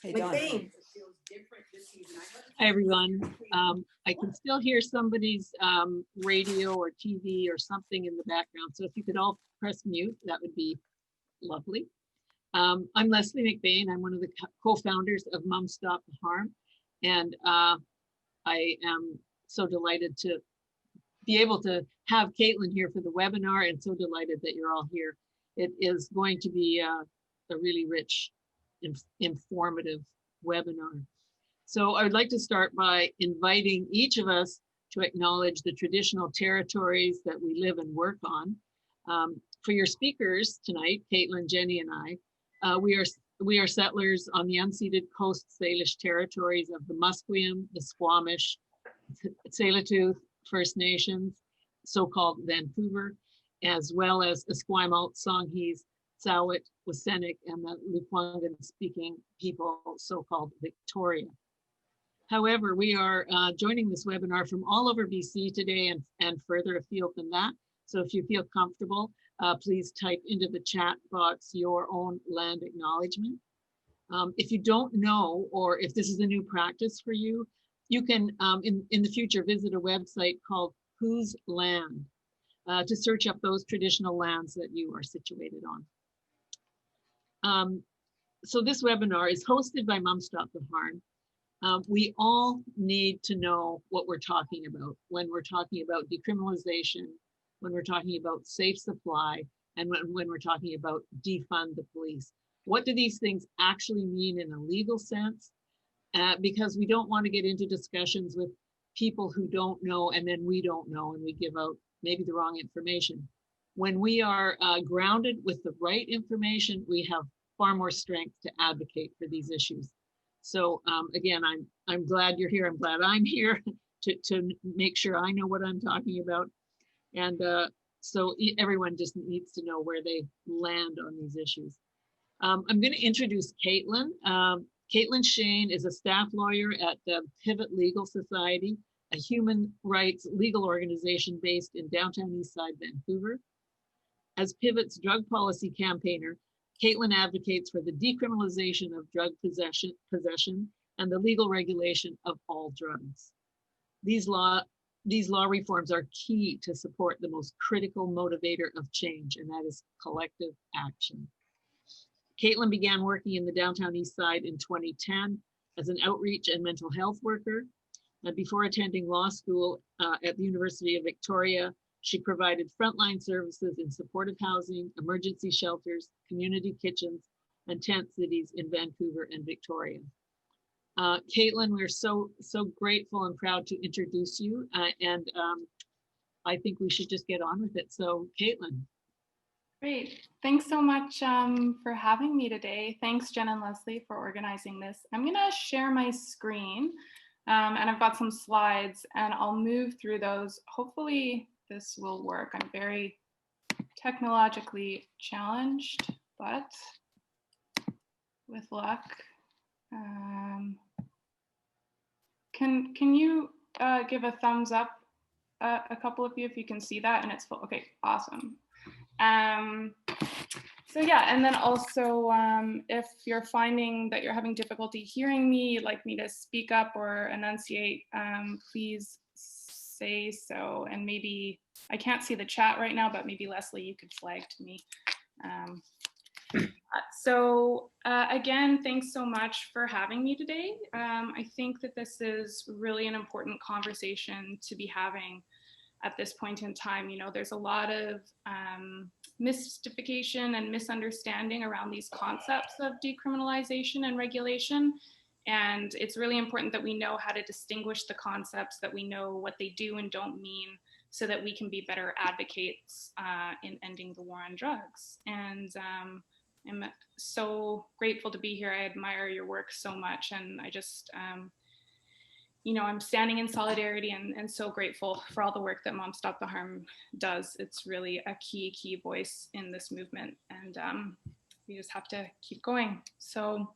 Hey, Don. Hi, everyone. I can still hear somebody's radio or TV or something in the background. So if you could all press mute, that would be lovely. I'm Leslie McBain. I'm one of the co-founders of Mom Stop the Harm. And I am so delighted to be able to have Caitlyn here for the webinar, and so delighted that you're all here. It is going to be a really rich, informative webinar. So I would like to start by inviting each of us to acknowledge the traditional territories that we live and work on. For your speakers tonight, Caitlyn, Jenny, and I, we are settlers on the unceded Coast Salish territories of the Musqueam, the Squamish, Tsleil-Waututh First Nations, so-called Vancouver, as well as Esquimalt, Songhees, Tsawit, Wasenik, and the Lekwungen-speaking people, so-called Victoria. However, we are joining this webinar from all over BC today and further afield than that. So if you feel comfortable, please type into the chat box your own land acknowledgement. If you don't know, or if this is a new practice for you, you can, in the future, visit a website called Whose Land to search up those traditional lands that you are situated on. So this webinar is hosted by Mom Stop the Harm. We all need to know what we're talking about when we're talking about decriminalization, when we're talking about safe supply, and when we're talking about defund the police. What do these things actually mean in a legal sense? Because we don't want to get into discussions with people who don't know, and then we don't know, and we give out maybe the wrong information. When we are grounded with the right information, we have far more strength to advocate for these issues. So again, I'm glad you're here. I'm glad I'm here to make sure I know what I'm talking about. And so everyone just needs to know where they land on these issues. I'm going to introduce Caitlyn. Caitlyn Shane is a staff lawyer at the Pivot Legal Society, a human rights legal organization based in downtown Eastside, Vancouver. As Pivot's drug policy campaigner, Caitlyn advocates for the decriminalization of drug possession and the legal regulation of all drugs. These law reforms are key to support the most critical motivator of change, and that is collective action. Caitlyn began working in the downtown East Side in 2010 as an outreach and mental health worker. And before attending law school at the University of Victoria, she provided frontline services in supportive housing, emergency shelters, community kitchens, and tent cities in Vancouver and Victoria. Caitlyn, we're so grateful and proud to introduce you, and I think we should just get on with it. So, Caitlyn. Great. Thanks so much for having me today. Thanks, Jen and Leslie, for organizing this. I'm going to share my screen, and I've got some slides, and I'll move through those. Hopefully, this will work. I'm very technologically challenged, but with luck. Can you give a thumbs up, a couple of you, if you can see that and it's full? Okay, awesome. So yeah, and then also if you're finding that you're having difficulty hearing me, you'd like me to speak up or enunciate, please say so. And maybe, I can't see the chat right now, but maybe Leslie, you could flag to me. Again, thanks so much for having me today. I think that this is really an important conversation to be having at this point in time. You know, there's a lot of mystification and misunderstanding around these concepts of decriminalization and regulation. And it's really important that we know how to distinguish the concepts, that we know what they do and don't mean, so that we can be better advocates in ending the war on drugs. And I'm so grateful to be here. I admire your work so much. And I just, you know, I'm standing in solidarity and so grateful for all the work that Mom Stop the Harm does. It's really a key voice in this movement. And we just have to keep going. So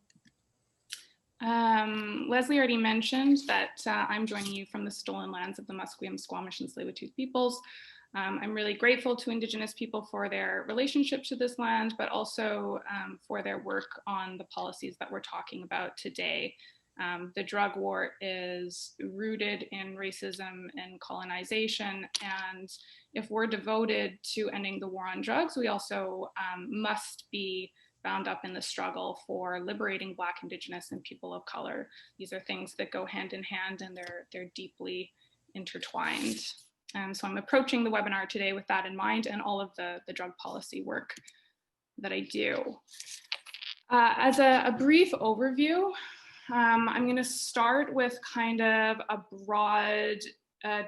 Leslie already mentioned that I'm joining you from the stolen lands of the Musqueam, Squamish, and Tsleil-Waututh peoples. I'm really grateful to Indigenous people for their relationship to this land, but also for their work on the policies that we're talking about today. The drug war is rooted in racism and colonization, and if we're devoted to ending the war on drugs, we also must be bound up in the struggle for liberating Black, Indigenous, and people of color. These are things that go hand in hand, and they're deeply intertwined. So I'm approaching the webinar today with that in mind, and all of the drug policy work that I do. As a brief overview, I'm going to start with kind of a broad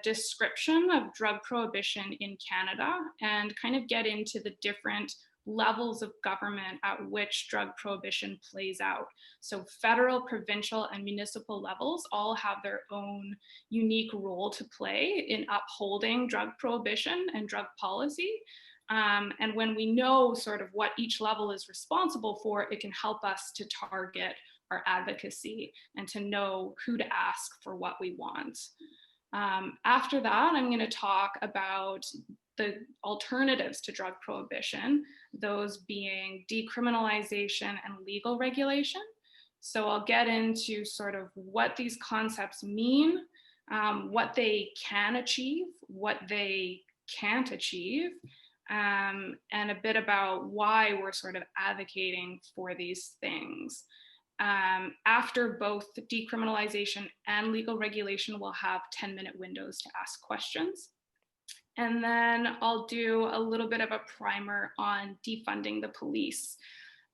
description of drug prohibition in Canada and kind of get into the different levels of government at which drug prohibition plays out. So federal, provincial, and municipal levels all have their own unique role to play in upholding drug prohibition and drug policy. And when we know sort of what each level is responsible for, it can help us to target our advocacy and to know who to ask for what we want. After that, I'm going to talk about the alternatives to drug prohibition, those being decriminalization and legal regulation. So I'll get into sort of what these concepts mean, what they can achieve, what they can't achieve, and a bit about why we're sort of advocating for these things. After both decriminalization and legal regulation, we'll have 10-minute windows to ask questions. And then I'll do a little bit of a primer on defunding the police.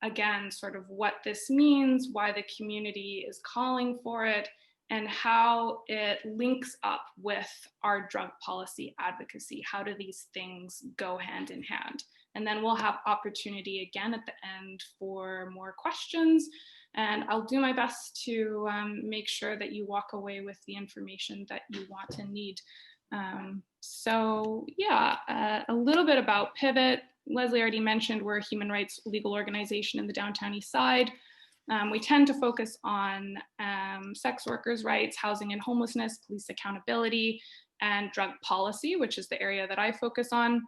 Again, sort of what this means, why the community is calling for it, and how it links up with our drug policy advocacy. How do these things go hand in hand? And then we'll have opportunity again at the end for more questions. And I'll do my best to make sure that you walk away with the information that you want and need. So yeah, a little bit about Pivot. Leslie already mentioned we're a human rights legal organization in the downtown east side. We tend to focus on sex workers' rights, housing and homelessness, police accountability, and drug policy, which is the area that I focus on.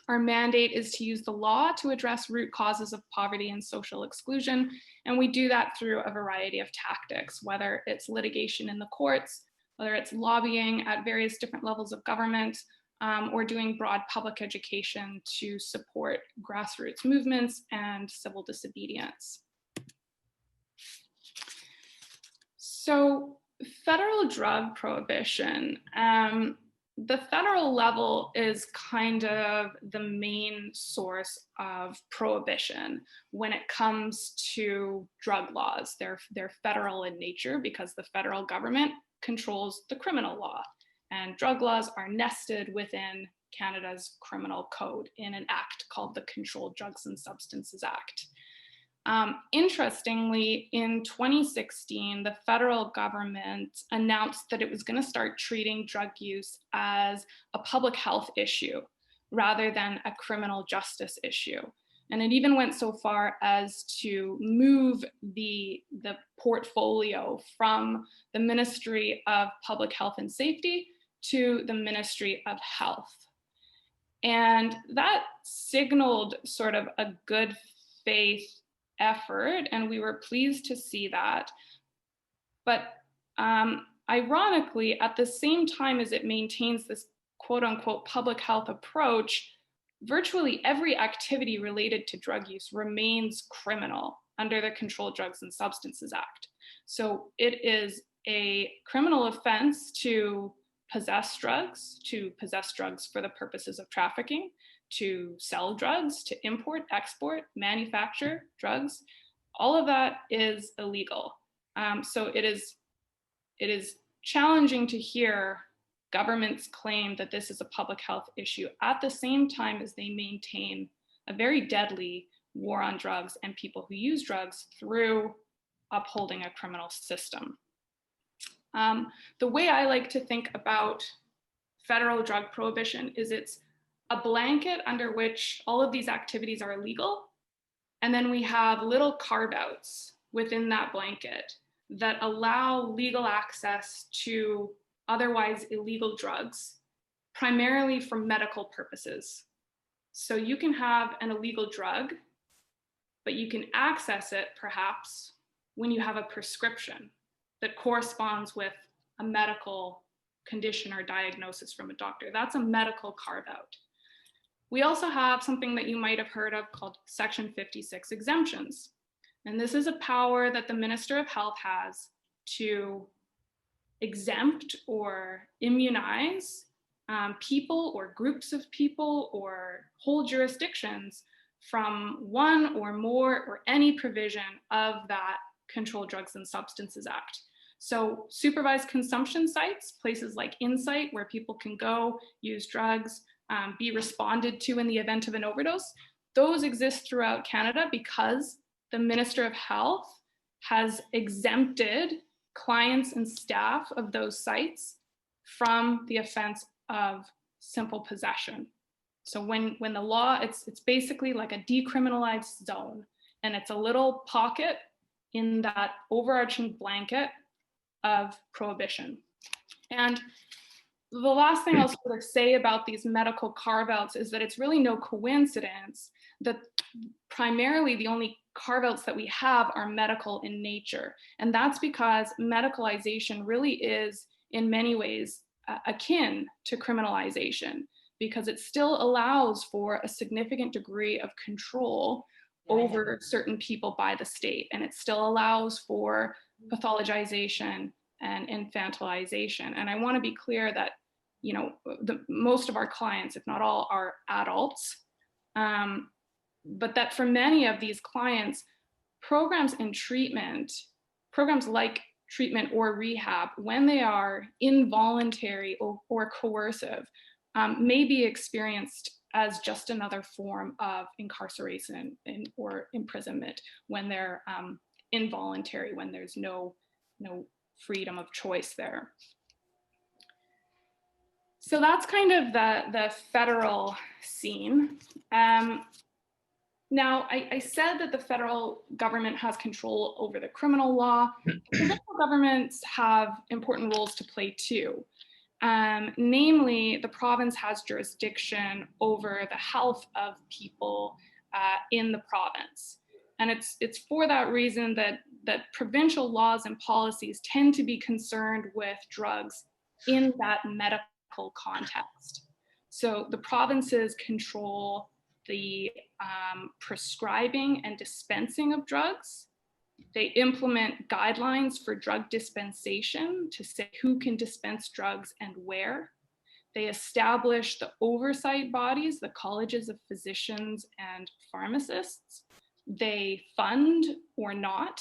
Our mandate is to use the law to address root causes of poverty and social exclusion, and we do that through a variety of tactics, whether it's litigation in the courts, whether it's lobbying at various different levels of government, or doing broad public education to support grassroots movements and civil disobedience. So federal drug prohibition, the federal level is kind of the main source of prohibition when it comes to drug laws. They're federal in nature because the federal government controls the criminal law, and drug laws are nested within Canada's criminal code in an act called the Controlled Drugs and Substances Act. Interestingly, in 2016, the federal government announced that it was going to start treating drug use as a public health issue rather than a criminal justice issue. And it even went so far as to move the portfolio from the Ministry of Public Health and Safety to the Ministry of Health. And that signaled sort of a good faith effort, and we were pleased to see that. But ironically, at the same time as it maintains this quote unquote public health approach, virtually every activity related to drug use remains criminal under the Controlled Drugs and Substances Act. So it is a criminal offense to possess drugs for the purposes of trafficking, to sell drugs, to import, export, manufacture drugs. All of that is illegal. So it is challenging to hear governments claim that this is a public health issue at the same time as they maintain a very deadly war on drugs and people who use drugs through upholding a criminal system. The way I like to think about federal drug prohibition is it's a blanket under which all of these activities are illegal, and then we have little carve-outs within that blanket that allow legal access to otherwise illegal drugs primarily for medical purposes. So you can have an illegal drug, but you can access it perhaps when you have a prescription that corresponds with a medical condition or diagnosis from a doctor. That's a medical carve out. We also have something that you might have heard of called Section 56 exemptions. And this is a power that the Minister of Health has to exempt or immunize people or groups of people or whole jurisdictions from one or more or any provision of that Controlled Drugs and Substances Act. So supervised consumption sites, places like Insight, where people can go, use drugs, be responded to in the event of an overdose, those exist throughout Canada because the Minister of Health has exempted clients and staff of those sites from the offense of simple possession. So when the law, it's basically like a decriminalized zone, and it's a little pocket in that overarching blanket of prohibition. And the last thing I'll sort of say about these medical carve-outs is that it's really no coincidence that primarily the only carve-outs that we have are medical in nature. And that's because medicalization really is in many ways akin to criminalization, because it still allows for a significant degree of control over certain people by the state. And it still allows for pathologization and infantilization. And I want to be clear that, you know, most of our clients, if not all, are adults. But that for many of these clients, programs in treatment, programs like treatment or rehab, when they are involuntary or coercive, may be experienced as just another form of incarceration or imprisonment when they're involuntary, when there's no freedom of choice there. So that's kind of the federal scene. Now, I said that the federal government has control over the criminal law. Provincial governments have important roles to play too. Namely, the province has jurisdiction over the health of people in the province. And it's for that reason that provincial laws and policies tend to be concerned with drugs in that medical context. So the provinces control the prescribing and dispensing of drugs. They implement guidelines for drug dispensation to say who can dispense drugs and where. They establish the oversight bodies, the colleges of physicians and pharmacists. They fund or not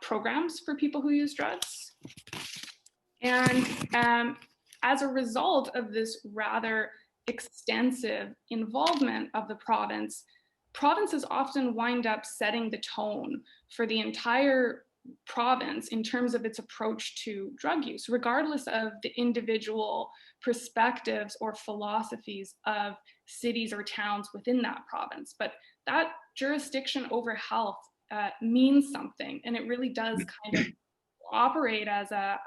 programs for people who use drugs. And as a result of this rather extensive involvement of the province, provinces often wind up setting the tone for the entire province in terms of its approach to drug use, regardless of the individual perspectives or philosophies of cities or towns within that province. But that jurisdiction over health means something, and it really does kind of operate as a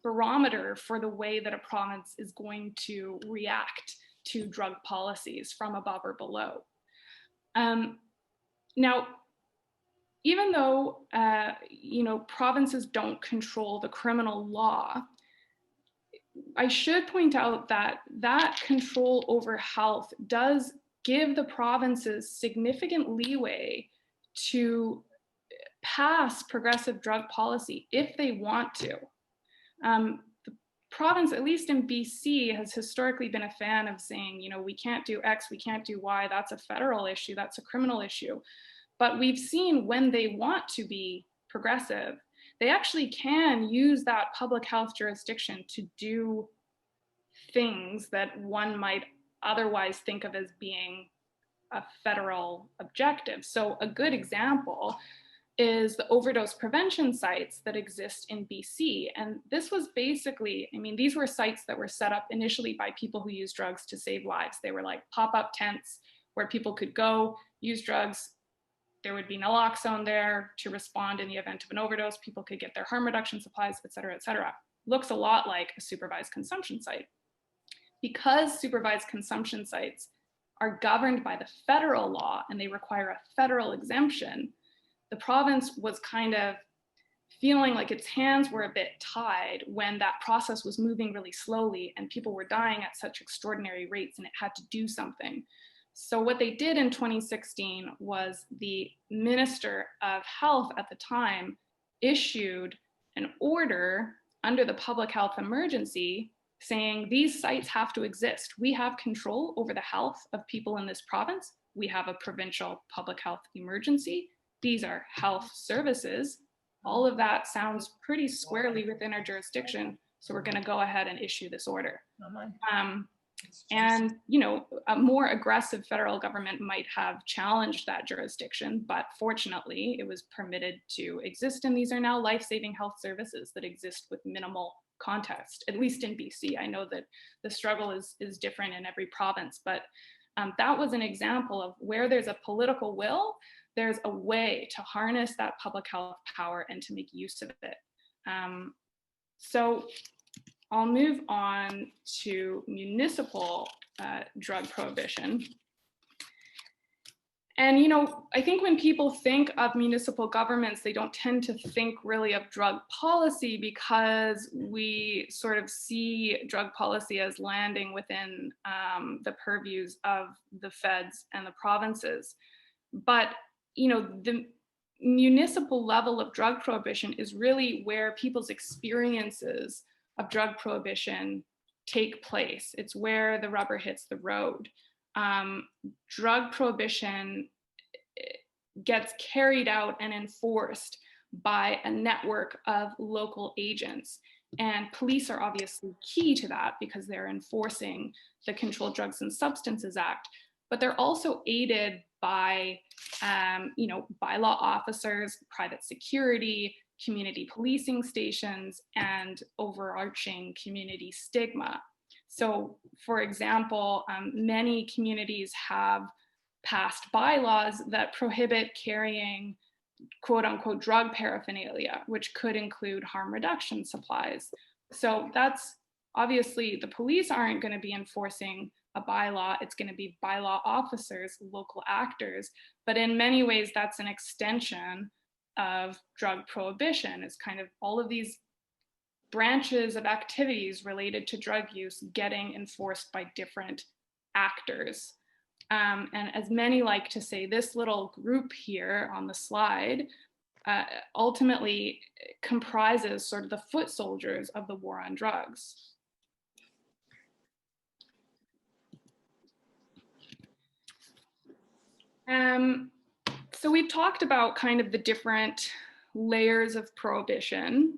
barometer for the way that a province is going to react to drug policies from above or below. Now, even though provinces don't control the criminal law, I should point out that that control over health does give the provinces significant leeway to pass progressive drug policy if they want to. The province, at least in BC, has historically been a fan of saying, you know, we can't do X, we can't do Y, that's a federal issue, that's a criminal issue. But we've seen when they want to be progressive, they actually can use that public health jurisdiction to do things that one might otherwise think of as being a federal objective. So a good example is the overdose prevention sites that exist in BC. And this was basically, I mean, these were sites that were set up initially by people who use drugs to save lives. They were like pop-up tents where people could go, use drugs. There would be naloxone there to respond in the event of an overdose. People could get their harm reduction supplies, et cetera, et cetera. Looks a lot like a supervised consumption site. because supervised consumption sites are governed by the federal law and they require a federal exemption, the province was kind of feeling like its hands were a bit tied when that process was moving really slowly and people were dying at such extraordinary rates, and it had to do something. So what they did in 2016 was the Minister of Health at the time issued an order under the public health emergency saying these sites have to exist. We have control over the health of people in this province. We have a provincial public health emergency. These are health services. All of that sounds pretty squarely within our jurisdiction. So we're going to go ahead and issue this order. And, you know, a more aggressive federal government might have challenged that jurisdiction, but fortunately it was permitted to exist. And these are now life-saving health services that exist with minimal contest, at least in BC. I know that the struggle is different in every province, but that was an example of where there's a political will, there's a way to harness that public health power and to make use of it. So I'll move on to municipal drug prohibition. And, you know, I think when people think of municipal governments, they don't tend to think really of drug policy because we sort of see drug policy as landing within the purviews of the feds and the provinces. But, you know, the municipal level of drug prohibition is really where people's experiences of drug prohibition take place. It's where the rubber hits the road. Drug prohibition gets carried out and enforced by a network of local agents. And police are obviously key to that because they're enforcing the Controlled Drugs and Substances Act, but they're also aided by, you know, bylaw officers, private security, community policing stations, and overarching community stigma. So, for example, many communities have passed bylaws that prohibit carrying quote unquote drug paraphernalia, which could include harm reduction supplies. So that's obviously the police aren't going to be enforcing a bylaw, it's going to be bylaw officers, local actors, but in many ways that's an extension of drug prohibition. It's kind of all of these branches of activities related to drug use getting enforced by different actors. And as many like to say, this little group here on the slide ultimately comprises sort of the foot soldiers of the war on drugs. So we've talked about kind of the different layers of prohibition,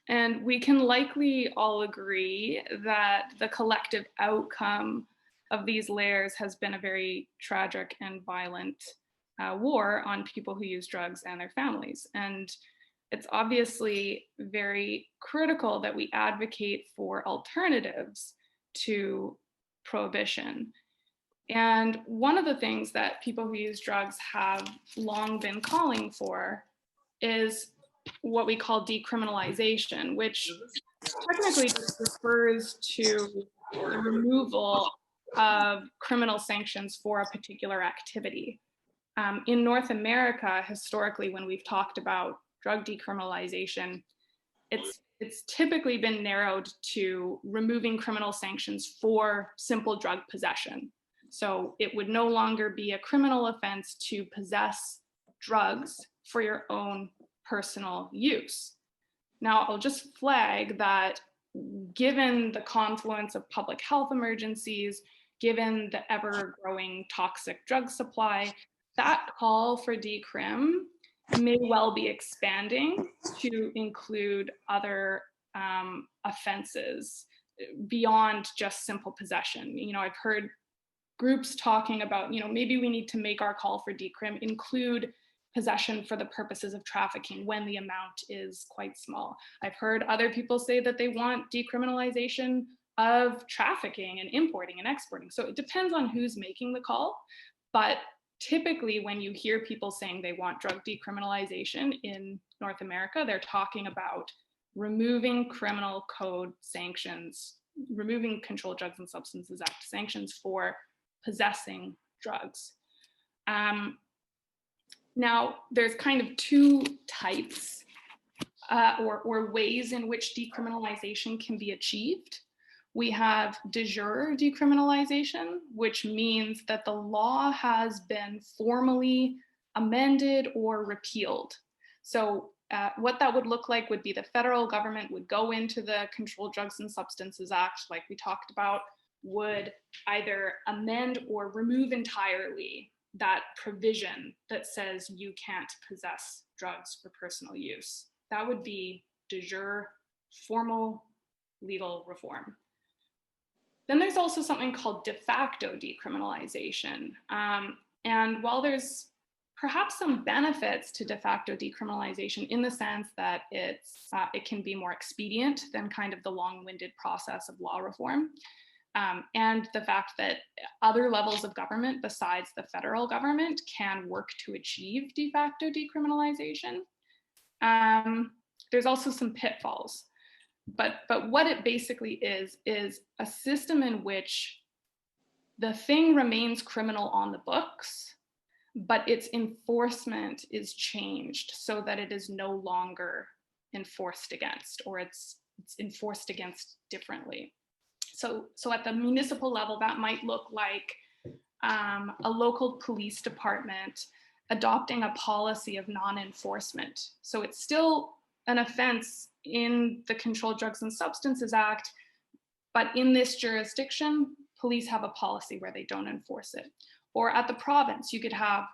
and we can likely all agree that the collective outcome of these layers has been a very tragic and violent war on people who use drugs and their families. And it's obviously very critical that we advocate for alternatives to prohibition. And one of the things that people who use drugs have long been calling for is what we call decriminalization, which technically just refers to the removal of criminal sanctions for a particular activity. In North America, historically, when we've talked about drug decriminalization, it's typically been narrowed to removing criminal sanctions for simple drug possession. So it would no longer be a criminal offense to possess drugs for your own personal use. Now, I'll just flag that given the confluence of public health emergencies, given the ever-growing toxic drug supply, that call for decrim may well be expanding to include other offenses beyond just simple possession. You know, I've heard groups talking about, you know, maybe we need to make our call for decrim include possession for the purposes of trafficking when the amount is quite small. I've heard other people say that they want decriminalization of trafficking and importing and exporting. So it depends on who's making the call. But typically when you hear people saying they want drug decriminalization in North America, they're talking about removing criminal code sanctions removing Controlled Drugs and Substances Act sanctions for possessing drugs. Now, there's kind of two types or ways in which decriminalization can be achieved. We have de jure decriminalization, which means that the law has been formally amended or repealed. So what that would look like would be the federal government would go into the Controlled Drugs and Substances Act, like we talked about, would either amend or remove entirely that provision that says you can't possess drugs for personal use. That would be de jure, formal legal reform. Then there's also something called de facto decriminalization. And while there's perhaps some benefits to de facto decriminalization in the sense that it can be more expedient than kind of the long-winded process of law reform, and the fact that other levels of government besides the federal government can work to achieve de facto decriminalization. There's also some pitfalls. But what it basically is a system in which the thing remains criminal on the books, but its enforcement is changed so that it is no longer enforced against, or it's enforced against differently. So at the municipal level, that might look like a local police department adopting a policy of non-enforcement. So it's still an offense in the Controlled Drugs and Substances Act, but in this jurisdiction, police have a policy where they don't enforce it. Or at the province, you could have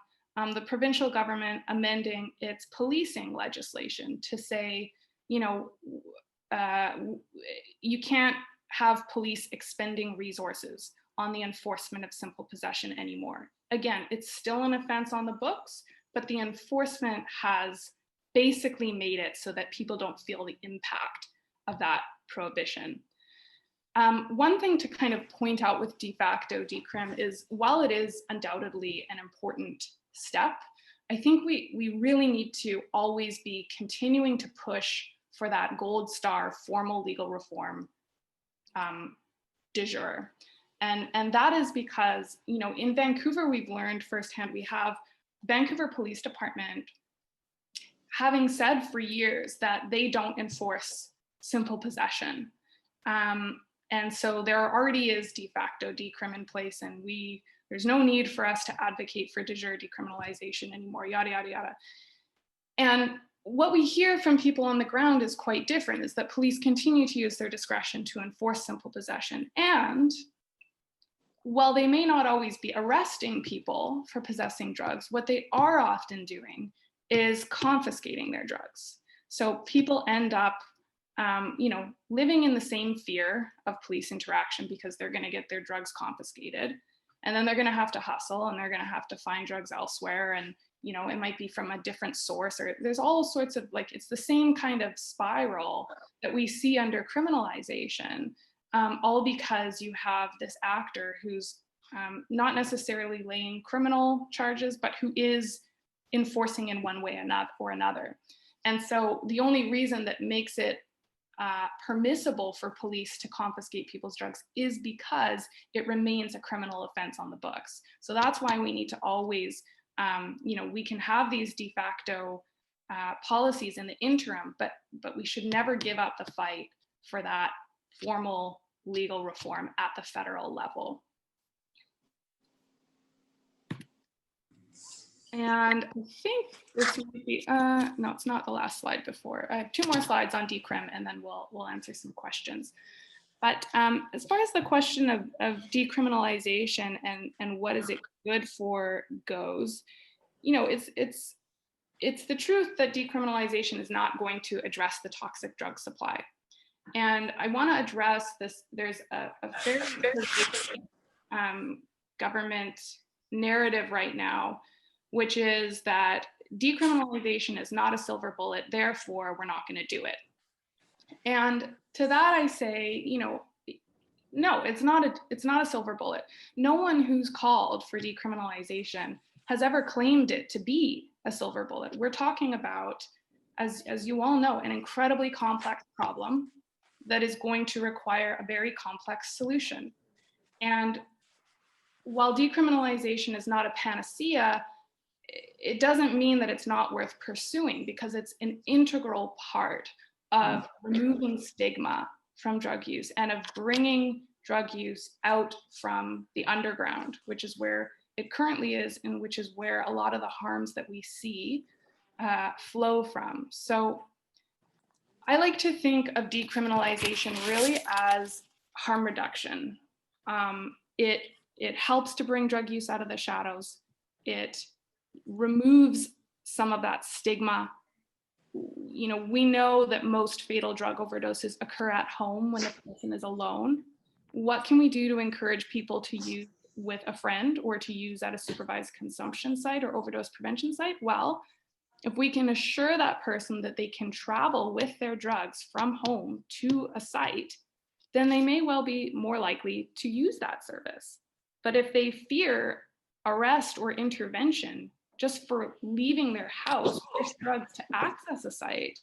the provincial government amending its policing legislation to say, you know, you can't have police expending resources on the enforcement of simple possession anymore. Again, it's still an offense on the books, but the enforcement has basically made it so that people don't feel the impact of that prohibition. One thing to kind of point out with de facto decrim is, while it is undoubtedly an important step, I think we really need to always be continuing to push for that gold star formal legal reform de jure. And that is because, you know, in Vancouver, we've learned firsthand, we have Vancouver Police Department having said for years that they don't enforce simple possession. And so there already is de facto decrim in place, and there's no need for us to advocate for de jure decriminalization anymore, yada, yada, yada. And what we hear from people on the ground is quite different, is that police continue to use their discretion to enforce simple possession. And while they may not always be arresting people for possessing drugs, what they are often doing is confiscating their drugs. So people end up, you know, living in the same fear of police interaction because they're going to get their drugs confiscated, and then they're going to have to hustle, and they're going to have to find drugs elsewhere, and you know, it might be from a different source, or there's all sorts of, like, it's the same kind of spiral that we see under criminalization, all because you have this actor who's not necessarily laying criminal charges, but who is enforcing in one way or another. And so the only reason that makes it permissible for police to confiscate people's drugs is because it remains a criminal offense on the books. So that's why we need to always, you know, we can have these de facto policies in the interim, but we should never give up the fight for that formal legal reform at the federal level. And I think this might be, no, it's not the last slide before. I have 2 more slides on decrim, and then we'll answer some questions. But as far as the question of decriminalization and what is it good for goes, you know, it's the truth that decriminalization is not going to address the toxic drug supply. And I want to address this. There's a very government narrative right now, which is that decriminalization is not a silver bullet, therefore we're not going to do it. And to that I say, you know, no, it's not a silver bullet. No one who's called for decriminalization has ever claimed it to be a silver bullet. We're talking about, as you all know, an incredibly complex problem that is going to require a very complex solution. And while decriminalization is not a panacea, it doesn't mean that it's not worth pursuing, because it's an integral part of removing stigma from drug use and of bringing drug use out from the underground, which is where it currently is, and which is where a lot of the harms that we see flow from. So I like to think of decriminalization really as harm reduction. It helps to bring drug use out of the shadows. It removes some of that stigma. You know, we know that most fatal drug overdoses occur at home when the person is alone. What can we do to encourage people to use with a friend or to use at a supervised consumption site or overdose prevention site? Well, if we can assure that person that they can travel with their drugs from home to a site, then they may well be more likely to use that service. But if they fear arrest or intervention just for leaving their house with drugs to access a site,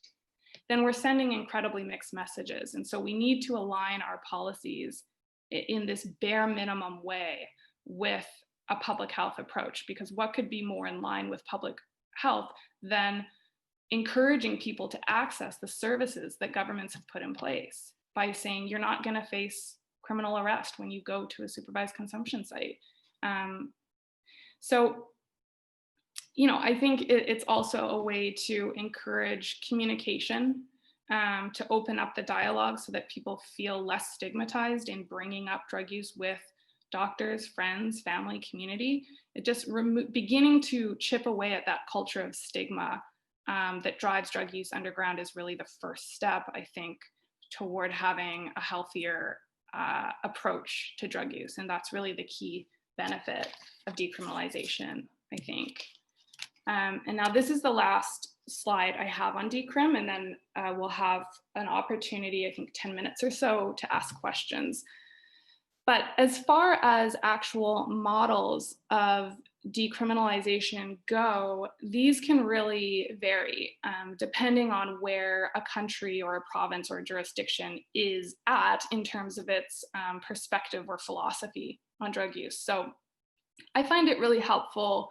then we're sending incredibly mixed messages. And so we need to align our policies in this bare minimum way with a public health approach, because what could be more in line with public health than encouraging people to access the services that governments have put in place by saying you're not going to face criminal arrest when you go to a supervised consumption site. So, you know, I think it's also a way to encourage communication, to open up the dialogue so that people feel less stigmatized in bringing up drug use with doctors, friends, family, community. It just beginning to chip away at that culture of stigma that drives drug use underground is really the first step, I think, toward having a healthier approach to drug use. And that's really the key benefit of decriminalization, I think. And now this is the last slide I have on decrim, and then we'll have an opportunity, I think 10 minutes or so, to ask questions. But as far as actual models of decriminalization go, these can really vary depending on where a country or a province or a jurisdiction is at in terms of its perspective or philosophy on drug use. So I find it really helpful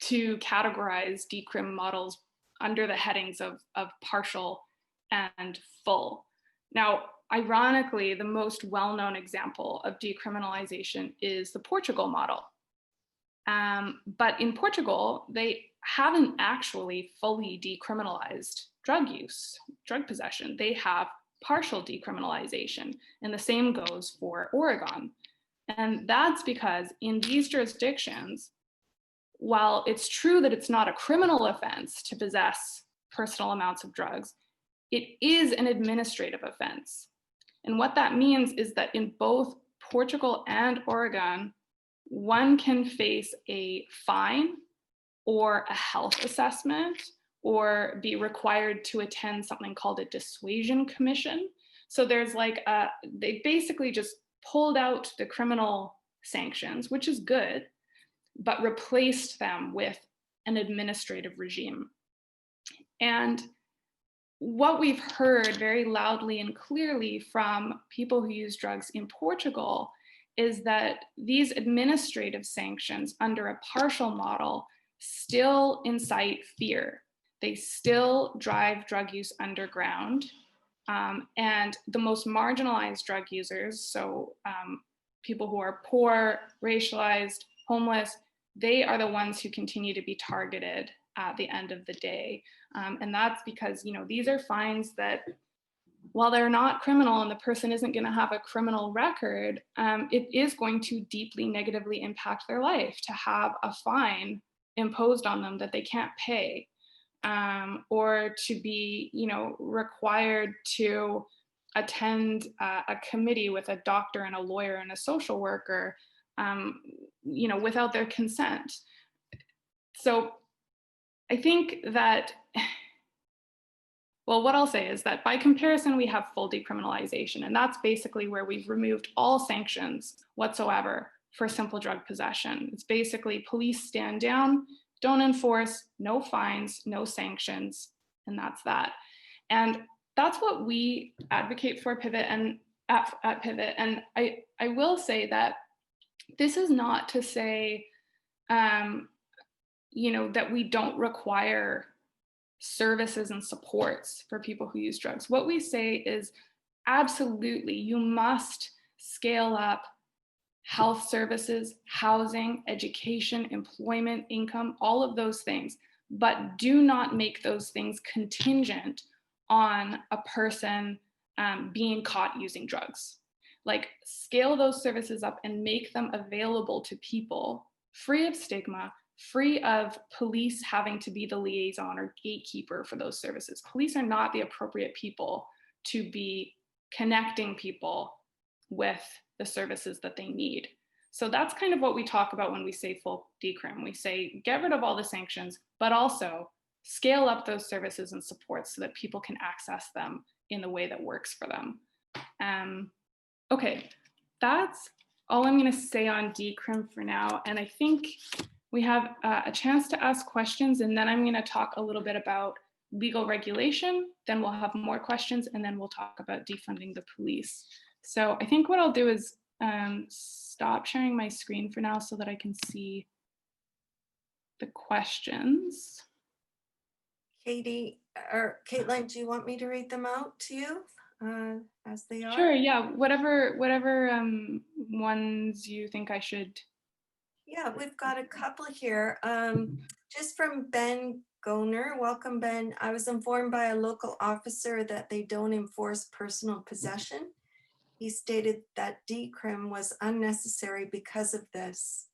to categorize decrim models under the headings of partial and full. Now, ironically, the most well-known example of decriminalization is the Portugal model. But in Portugal, they haven't actually fully decriminalized drug use, drug possession. They have partial decriminalization, and the same goes for Oregon. And that's because in these jurisdictions, while it's true that it's not a criminal offense to possess personal amounts of drugs, it is an administrative offense. And what that means is that in both Portugal and Oregon, one can face a fine or a health assessment or be required to attend something called a dissuasion commission. So there's like they basically just pulled out the criminal sanctions, which is good, but replaced them with an administrative regime. And what we've heard very loudly and clearly from people who use drugs in Portugal is that these administrative sanctions under a partial model still incite fear. They still drive drug use underground. And the most marginalized drug users, so people who are poor, racialized, homeless, they are the ones who continue to be targeted at the end of the day. And that's because, you know, these are fines that, while they're not criminal and the person isn't going to have a criminal record, it is going to deeply negatively impact their life to have a fine imposed on them that they can't pay, or to be, you know, required to attend a committee with a doctor and a lawyer and a social worker, you know, without their consent. So I think that, well, what I'll say is that by comparison, we have full decriminalization, and that's basically where we've removed all sanctions whatsoever for simple drug possession. It's basically police stand down, don't enforce, no fines, no sanctions, and that's that. And that's what we advocate for Pivot and at Pivot. And I will say that this is not to say, that we don't require services and supports for people who use drugs. What we say is absolutely, you must scale up health services, housing, education, employment, income, all of those things, but do not make those things contingent on a person being caught using drugs. Like, scale those services up and make them available to people free of stigma, free of police having to be the liaison or gatekeeper for those services. Police are not the appropriate people to be connecting people with the services that they need. So that's kind of what we talk about when we say full decrim. We say get rid of all the sanctions, but also scale up those services and supports so that people can access them in the way that works for them. Okay, that's all I'm going to say on decrim for now. And I think we have a chance to ask questions, and then I'm going to talk a little bit about legal regulation, then we'll have more questions, and then we'll talk about defunding the police. So I think what I'll do is stop sharing my screen for now so that I can see the questions. Katie or Caitlyn, do you want me to read them out to you as they are? Sure, yeah, whatever ones you think I should. Yeah, we've got a couple here. Just from Ben Goner. Welcome, Ben. I was informed by a local officer that they don't enforce personal possession. He stated that decrim was unnecessary because of this.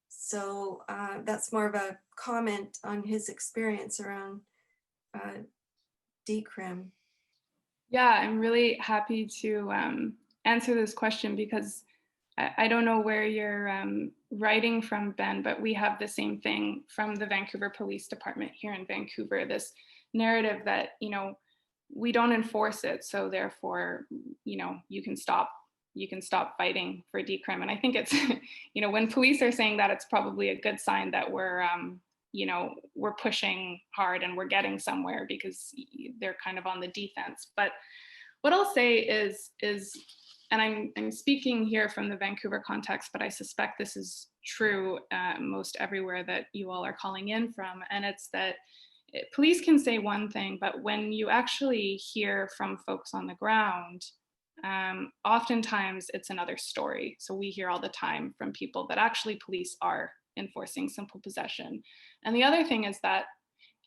So that's more of a comment on his experience around decrim. Yeah, I'm really happy to answer this question because I don't know where you're writing from, Ben, but we have the same thing from the Vancouver Police Department here in Vancouver, this narrative that, we don't enforce it, so therefore, you can stop fighting for decrim. And I think it's, when police are saying that, it's probably a good sign that we're pushing hard and we're getting somewhere because they're kind of on the defense. But what I'll say is, and I'm speaking here from the Vancouver context, but I suspect this is true most everywhere that you all are calling in from, and it's that police can say one thing, but when you actually hear from folks on the ground, oftentimes it's another story. So we hear all the time from people that actually police are enforcing simple possession. And the other thing is that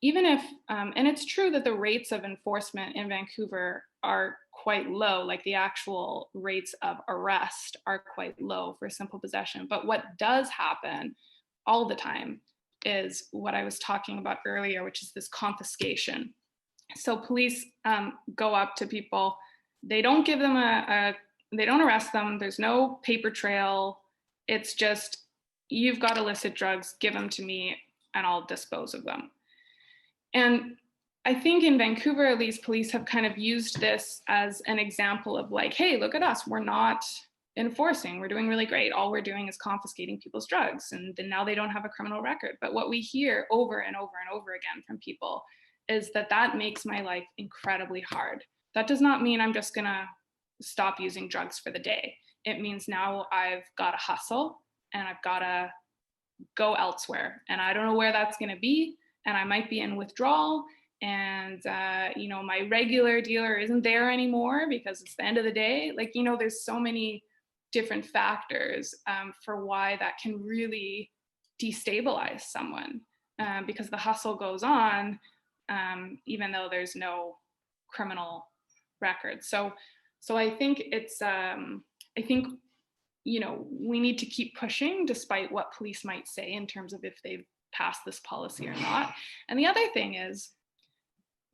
even if, and it's true that the rates of enforcement in Vancouver are quite low, like the actual rates of arrest are quite low for simple possession. But what does happen all the time is what I was talking about earlier, which is this confiscation. So police go up to people, they don't give them they don't arrest them, there's no paper trail, it's just, you've got illicit drugs, give them to me and I'll dispose of them. And I think in Vancouver, at least, police have kind of used this as an example of like, hey, look at us, we're not enforcing, we're doing really great. All we're doing is confiscating people's drugs, and then now they don't have a criminal record. But what we hear over and over and over again from people is that that makes my life incredibly hard. That does not mean I'm just gonna stop using drugs for the day. It means now I've got to hustle and I've got to go elsewhere, and I don't know where that's gonna be, and I might be in withdrawal, and my regular dealer isn't there anymore because it's the end of the day. Like, there's so many different factors for why that can really destabilize someone because the hustle goes on even though there's no criminal record. So I think it's we need to keep pushing despite what police might say in terms of if they've passed this policy or not. And the other thing is,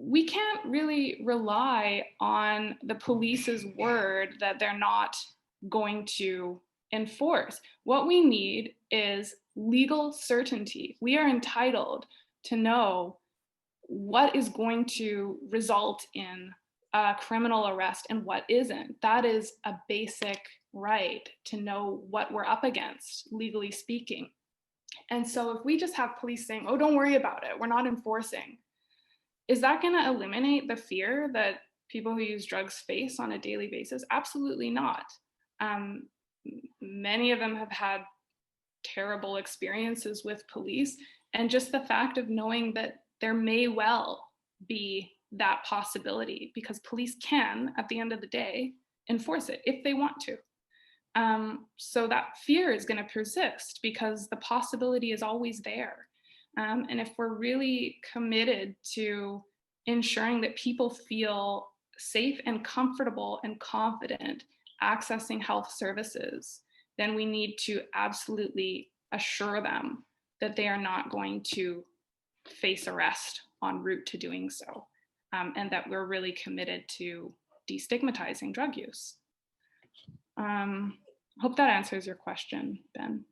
we can't really rely on the police's word that they're not going to enforce. What we need is legal certainty. We are entitled to know what is going to result in a criminal arrest and what isn't. That is a basic right, to know what we're up against, legally speaking. And so if we just have police saying, oh, don't worry about it, we're not enforcing, is that going to eliminate the fear that people who use drugs face on a daily basis? Absolutely not. Many of them have had terrible experiences with police, and just the fact of knowing that there may well be that possibility, because police can, at the end of the day, enforce it if they want to. So that fear is going to persist because the possibility is always there. And if we're really committed to ensuring that people feel safe and comfortable and confident accessing health services, then we need to absolutely assure them that they are not going to face arrest en route to doing so, and that we're really committed to destigmatizing drug use. Hope that answers your question, Ben.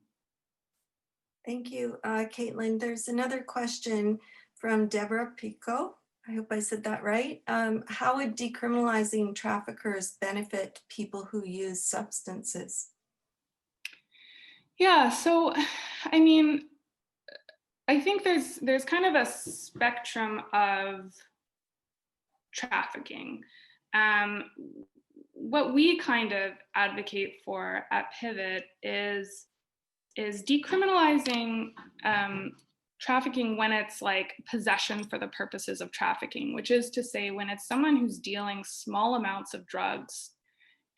Thank you, Caitlin. There's another question from Deborah Pico. I hope I said that right. How would decriminalizing traffickers benefit people who use substances? Yeah, so I mean, I think there's kind of a spectrum of trafficking. What we kind of advocate for at Pivot is decriminalizing trafficking when it's like possession for the purposes of trafficking, which is to say when it's someone who's dealing small amounts of drugs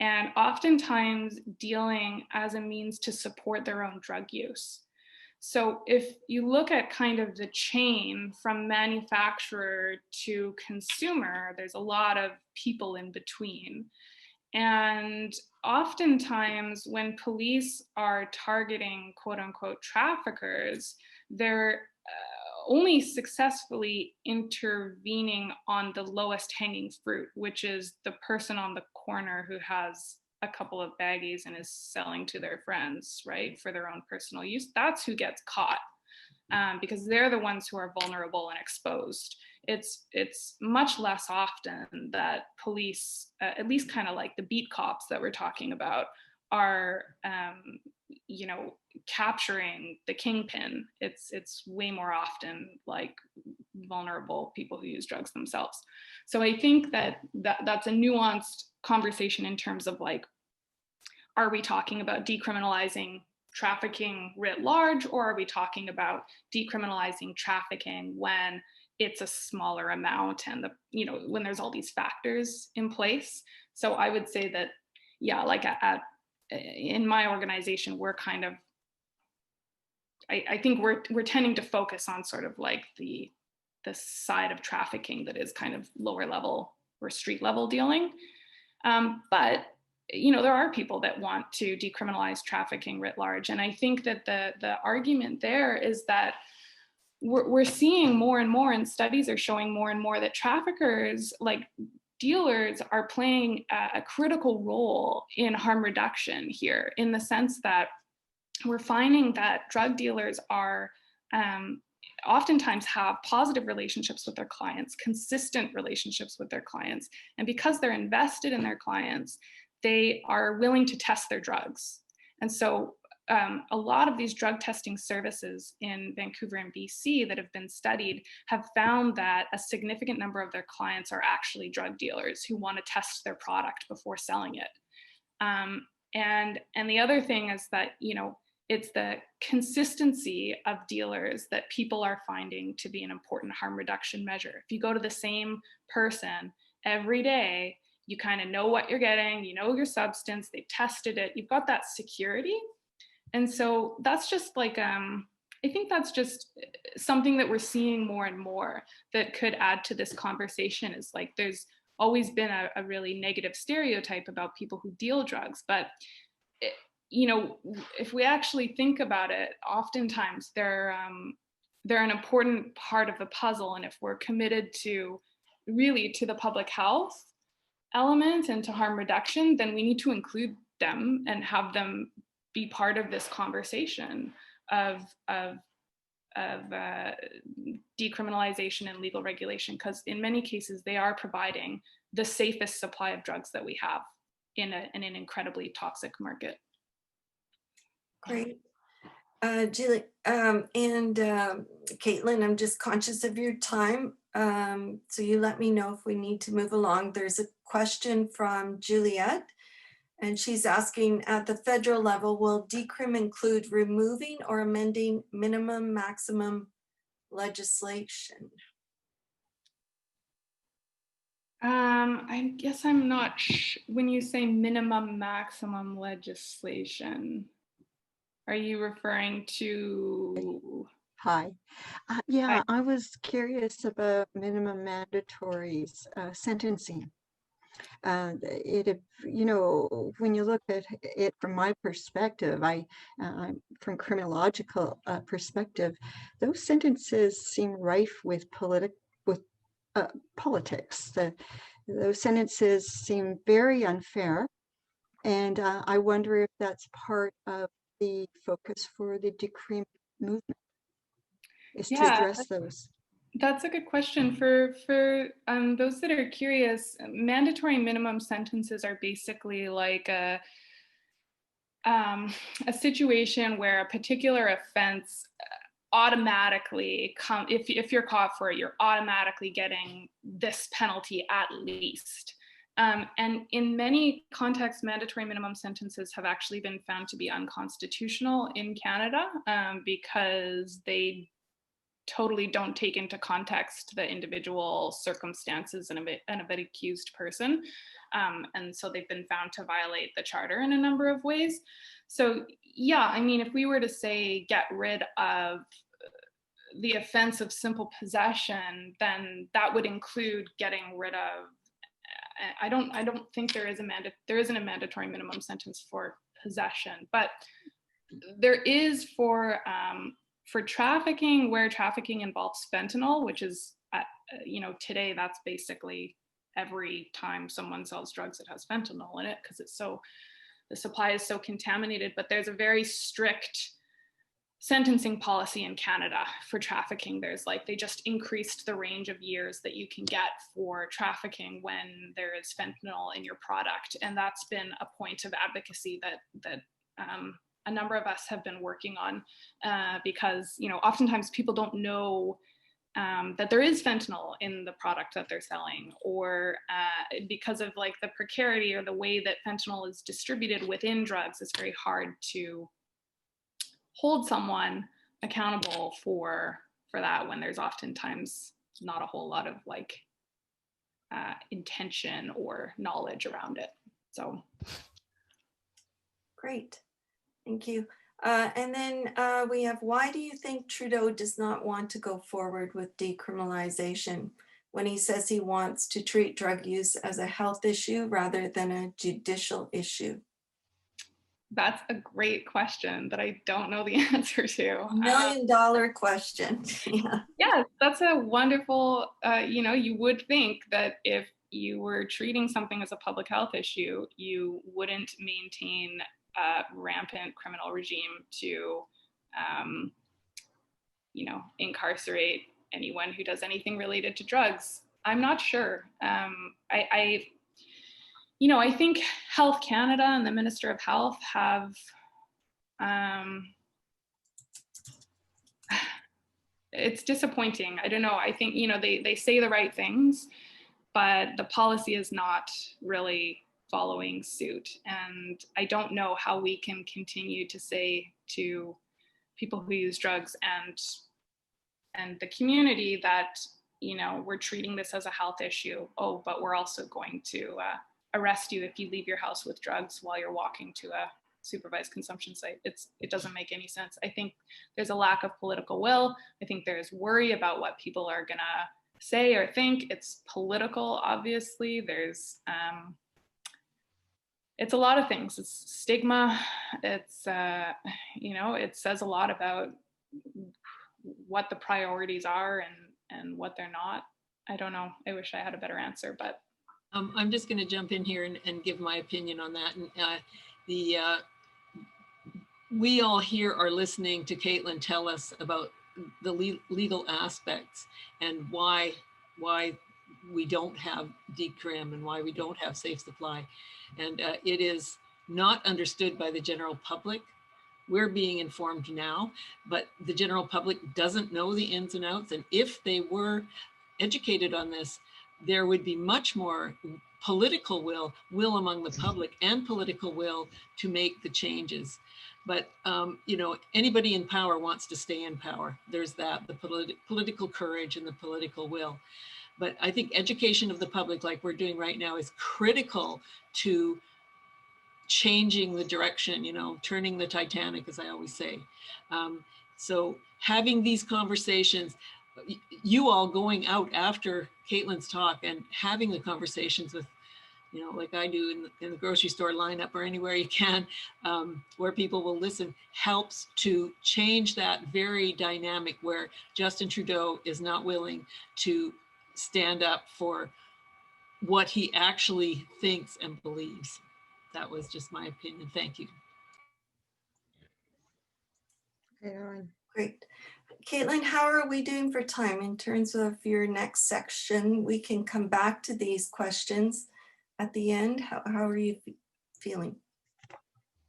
and oftentimes dealing as a means to support their own drug use. So if you look at kind of the chain from manufacturer to consumer, there's a lot of people in between. And oftentimes when police are targeting quote unquote traffickers, they're only successfully intervening on the lowest hanging fruit, which is the person on the corner who has a couple of baggies and is selling to their friends, right, for their own personal use. That's who gets caught, because they're the ones who are vulnerable and exposed. It's much less often that police, at least kind of like the beat cops that we're talking about, are capturing the kingpin. It's way more often like vulnerable people who use drugs themselves. So I think that's a nuanced conversation in terms of like, are we talking about decriminalizing trafficking writ large, or are we talking about decriminalizing trafficking when it's a smaller amount and when there's all these factors in place? So I would say that, yeah, like in my organization, we're kind of, I think we're tending to focus on sort of like the side of trafficking that is kind of lower level or street level dealing. But there are people that want to decriminalize trafficking writ large. And I think that the argument there is that we're seeing more and more, and studies are showing more and more, that traffickers, like dealers, are playing a critical role in harm reduction here, in the sense that we're finding that drug dealers are oftentimes have positive relationships with their clients, consistent relationships with their clients. And because they're invested in their clients, they are willing to test their drugs. And so a lot of these drug testing services in Vancouver and BC that have been studied have found that a significant number of their clients are actually drug dealers who want to test their product before selling it. And the other thing is that, it's the consistency of dealers that people are finding to be an important harm reduction measure. If you go to the same person every day, you kind of know what you're getting, your substance, they've tested it, you've got that security. And so that's just like, I think that's just something that we're seeing more and more that could add to this conversation, is like, there's always been a really negative stereotype about people who deal drugs, but if we actually think about it, oftentimes they're an important part of the puzzle. And if we're committed to the public health element and to harm reduction, then we need to include them and have them be part of this conversation of decriminalization and legal regulation, because in many cases they are providing the safest supply of drugs that we have in an incredibly toxic market. Great. Julie and Caitlin, I'm just conscious of your time. So you let me know if we need to move along. There's a question from Juliet, and she's asking, at the federal level, will decrim include removing or amending minimum maximum legislation? I guess I'm not when you say minimum maximum legislation, are you referring to? Hi. Yeah, I was curious about minimum mandatories, sentencing. You know, when you look at it from my perspective, from criminological perspective, those sentences seem rife with politics. Those sentences seem very unfair, and I wonder if that's part of the focus for the decrim movement, is to address those. That's a good question. For those that are curious, mandatory minimum sentences are basically like a situation where a particular offense automatically if you're caught for it, you're automatically getting this penalty at least. And in many contexts, mandatory minimum sentences have actually been found to be unconstitutional in Canada because they totally don't take into context the individual circumstances of an accused person. And so they've been found to violate the charter in a number of ways. So yeah, I mean, if we were to say get rid of the offense of simple possession, then that would include getting rid of, I don't think there isn't a mandatory minimum sentence for possession, but there is for trafficking, where trafficking involves fentanyl, which is, you know, today that's basically every time someone sells drugs, it has fentanyl in it because the supply is so contaminated. But there's a very strict sentencing policy in Canada for trafficking. They just increased the range of years that you can get for trafficking when there is fentanyl in your product. And that's been a point of advocacy that a number of us have been working on because, you know, oftentimes people don't know that there is fentanyl in the product that they're selling, or because of like the precarity or the way that fentanyl is distributed within drugs, it's very hard to hold someone accountable for that when there's oftentimes not a whole lot of like intention or knowledge around it. So Great, thank you. And then we have, why do you think Trudeau does not want to go forward with decriminalization when he says he wants to treat drug use as a health issue rather than a judicial issue? That's a great question that I don't know the answer to. $1 million question. Yeah. Yeah, that's a wonderful, you know, you would think that if you were treating something as a public health issue, you wouldn't maintain a rampant criminal regime to, you know, incarcerate anyone who does anything related to drugs. I'm not sure. You know, I think Health Canada and the Minister of Health have, it's disappointing. I don't know. I think, you know, they say the right things, but the policy is not really following suit. And I don't know how we can continue to say to people who use drugs and the community that, you know, we're treating this as a health issue. Oh, but we're also going to arrest you if you leave your house with drugs while you're walking to a supervised consumption site. It doesn't make any sense. I think there's a lack of political will. I think there's worry about what people are gonna say or think. It's political, obviously. There's it's a lot of things. It's stigma. It's you know, it says a lot about what the priorities are and what they're not. I don't know. I wish I had a better answer, but I'm just going to jump in here and give my opinion on that. And we all here are listening to Caitlyn tell us about the legal aspects and why we don't have decrim and why we don't have safe supply. And it is not understood by the general public. We're being informed now, but the general public doesn't know the ins and outs. And if they were educated on this, there would be much more political will among the public and political will to make the changes. But, you know, anybody in power wants to stay in power. There's that, the political courage and the political will. But I think education of the public, like we're doing right now, is critical to changing the direction, you know, turning the Titanic, as I always say. So having these conversations, you all going out after Caitlyn's talk and having the conversations with, you know, like I do in the grocery store lineup or anywhere you can, where people will listen, helps to change that very dynamic where Justin Trudeau is not willing to stand up for what he actually thinks and believes. That was just my opinion. Thank you. Great. Caitlyn, how are we doing for time in terms of your next section? We can come back to these questions at the end. How are you feeling?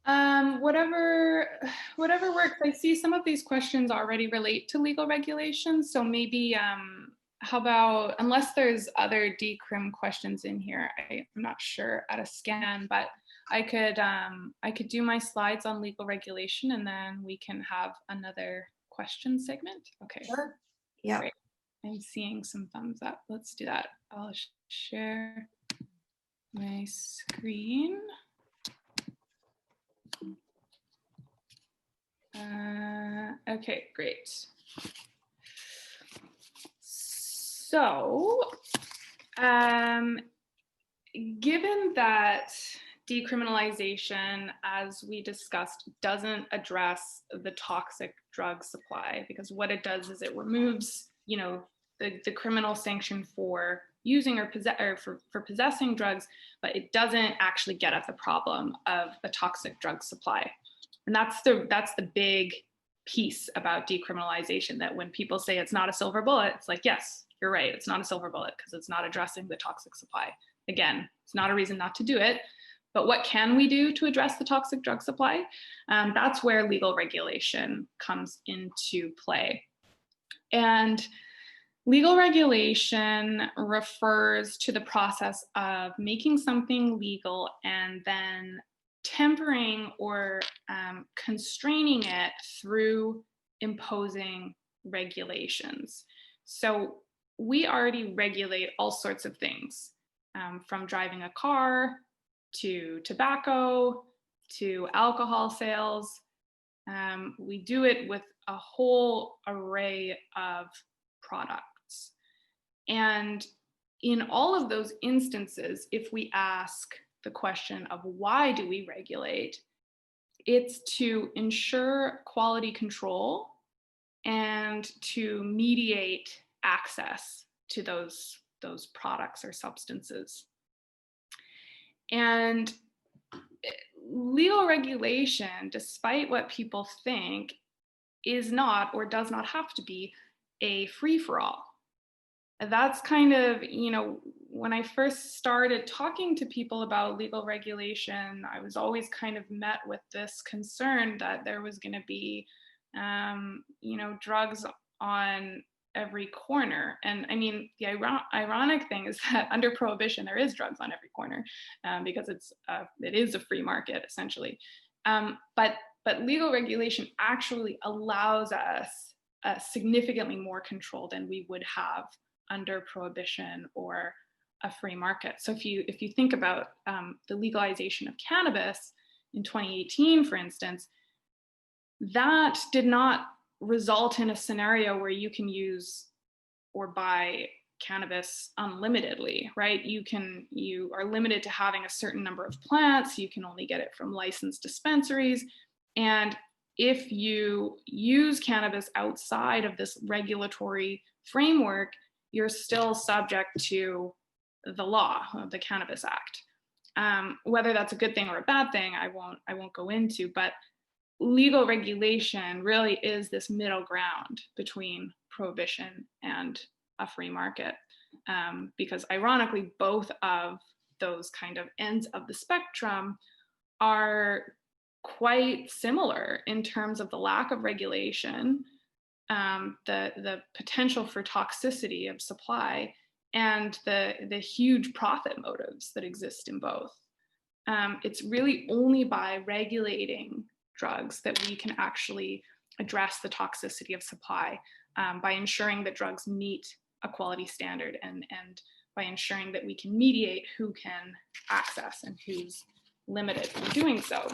Whatever works. I see some of these questions already relate to legal regulations. So maybe, how about, unless there's other decrim questions in here, I'm not sure at a scan, but I could do my slides on legal regulation and then we can have another question segment. Okay. Sure. Yeah. Great. I'm seeing some thumbs up. Let's do that. I'll share my screen. Okay, great. So, given that decriminalization, as we discussed, doesn't address the toxic drug supply, because what it does is it removes, you know, the criminal sanction for using or for possessing drugs, but it doesn't actually get at the problem of the toxic drug supply. And that's the big piece about decriminalization, that when people say it's not a silver bullet, it's like, yes, you're right, it's not a silver bullet because it's not addressing the toxic supply. Again, it's not a reason not to do it, but what can we do to address the toxic drug supply? That's where legal regulation comes into play. And legal regulation refers to the process of making something legal and then tempering or constraining it through imposing regulations. So we already regulate all sorts of things, from driving a car to tobacco to alcohol sales. We do it with a whole array of products. And in all of those instances, if we ask the question of why do we regulate, it's to ensure quality control and to mediate access to those products or substances. And legal regulation, despite what people think, is not or does not have to be a free-for-all. That's kind of, you know, when I first started talking to people about legal regulation, I was always kind of met with this concern that there was going to be, you know, drugs on every corner. And I mean, the ironic thing is that under Prohibition, there is drugs on every corner, because it is a free market, essentially. But legal regulation actually allows us significantly more control than we would have under Prohibition or a free market. So if you think about the legalization of cannabis in 2018, for instance, that did not result in a scenario where you can use or buy cannabis unlimitedly, right? You are limited to having a certain number of plants. You can only get it from licensed dispensaries. And if you use cannabis outside of this regulatory framework, you're still subject to the law of the Cannabis Act. Whether that's a good thing or a bad thing, I won't go into, but legal regulation really is this middle ground between prohibition and a free market, because ironically, both of those kind of ends of the spectrum are quite similar in terms of the lack of regulation, the potential for toxicity of supply and the huge profit motives that exist in both. It's really only by regulating drugs that we can actually address the toxicity of supply, by ensuring that drugs meet a quality standard, and by ensuring that we can mediate who can access and who's limited from doing so.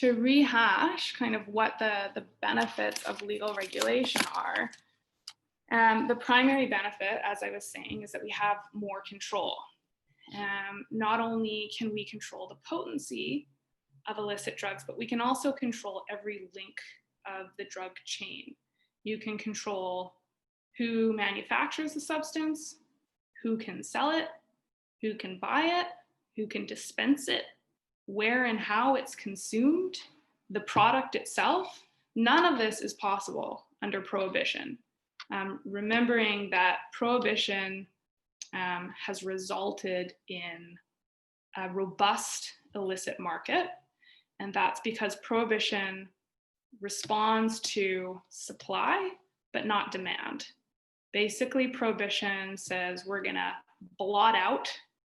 To rehash kind of what the benefits of legal regulation are, the primary benefit, as I was saying, is that we have more control. Not only can we control the potency of illicit drugs, but we can also control every link of the drug chain. You can control who manufactures the substance, who can sell it, who can buy it, who can dispense it, where and how it's consumed, the product itself. None of this is possible under Prohibition. Remembering that Prohibition has resulted in a robust illicit market, and that's because Prohibition responds to supply, but not demand. Basically, Prohibition says we're gonna blot out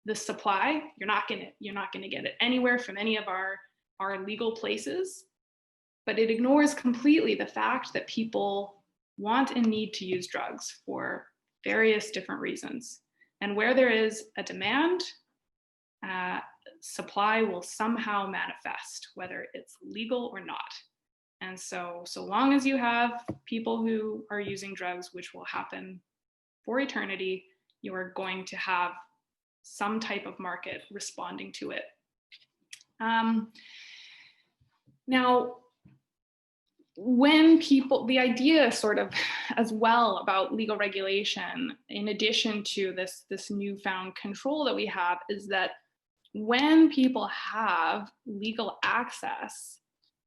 the supply. You're not gonna get it anywhere from any of our legal places, but it ignores completely the fact that people want and need to use drugs for various different reasons. And where there is a demand, supply will somehow manifest, whether it's legal or not. And so long as you have people who are using drugs, which will happen for eternity, you are going to have some type of market responding to it. Now, when people, the idea sort of as well about legal regulation, in addition to this newfound control that we have, is that when people have legal access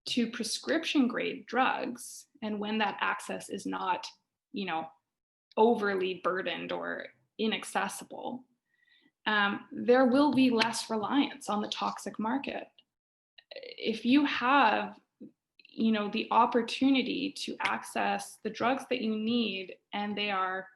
to prescription grade drugs, and when that access is not, overly burdened or inaccessible, there will be less reliance on the toxic market. If you have, the opportunity to access the drugs that you need, and they are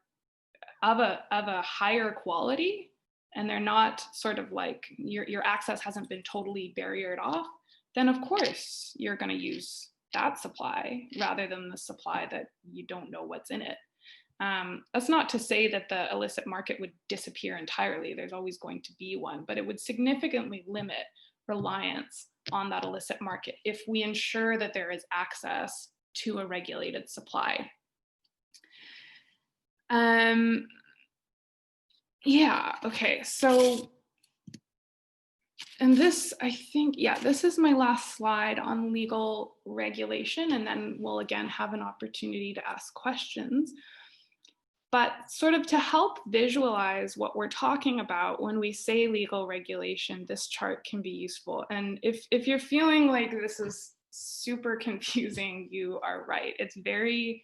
of a higher quality, and they're not sort of like your access hasn't been totally barriered off, then of course you're going to use that supply rather than the supply that you don't know what's in it. That's not to say that the illicit market would disappear entirely. There's always going to be one, but it would significantly limit reliance on that illicit market if we ensure that there is access to a regulated supply. Yeah, okay, so, and this, I think, yeah, this is my last slide on legal regulation, and then we'll again have an opportunity to ask questions. But sort of to help visualize what we're talking about when we say legal regulation, this chart can be useful. And if you're feeling like this is super confusing, you are right. It's very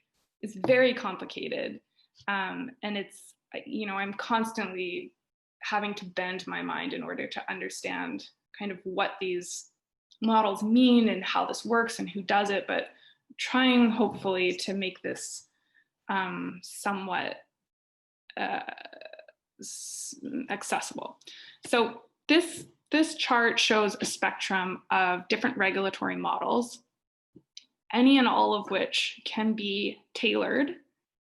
complicated. And it's, I'm constantly having to bend my mind in order to understand kind of what these models mean and how this works and who does it, but trying hopefully to make this somewhat accessible. So this chart shows a spectrum of different regulatory models, any and all of which can be tailored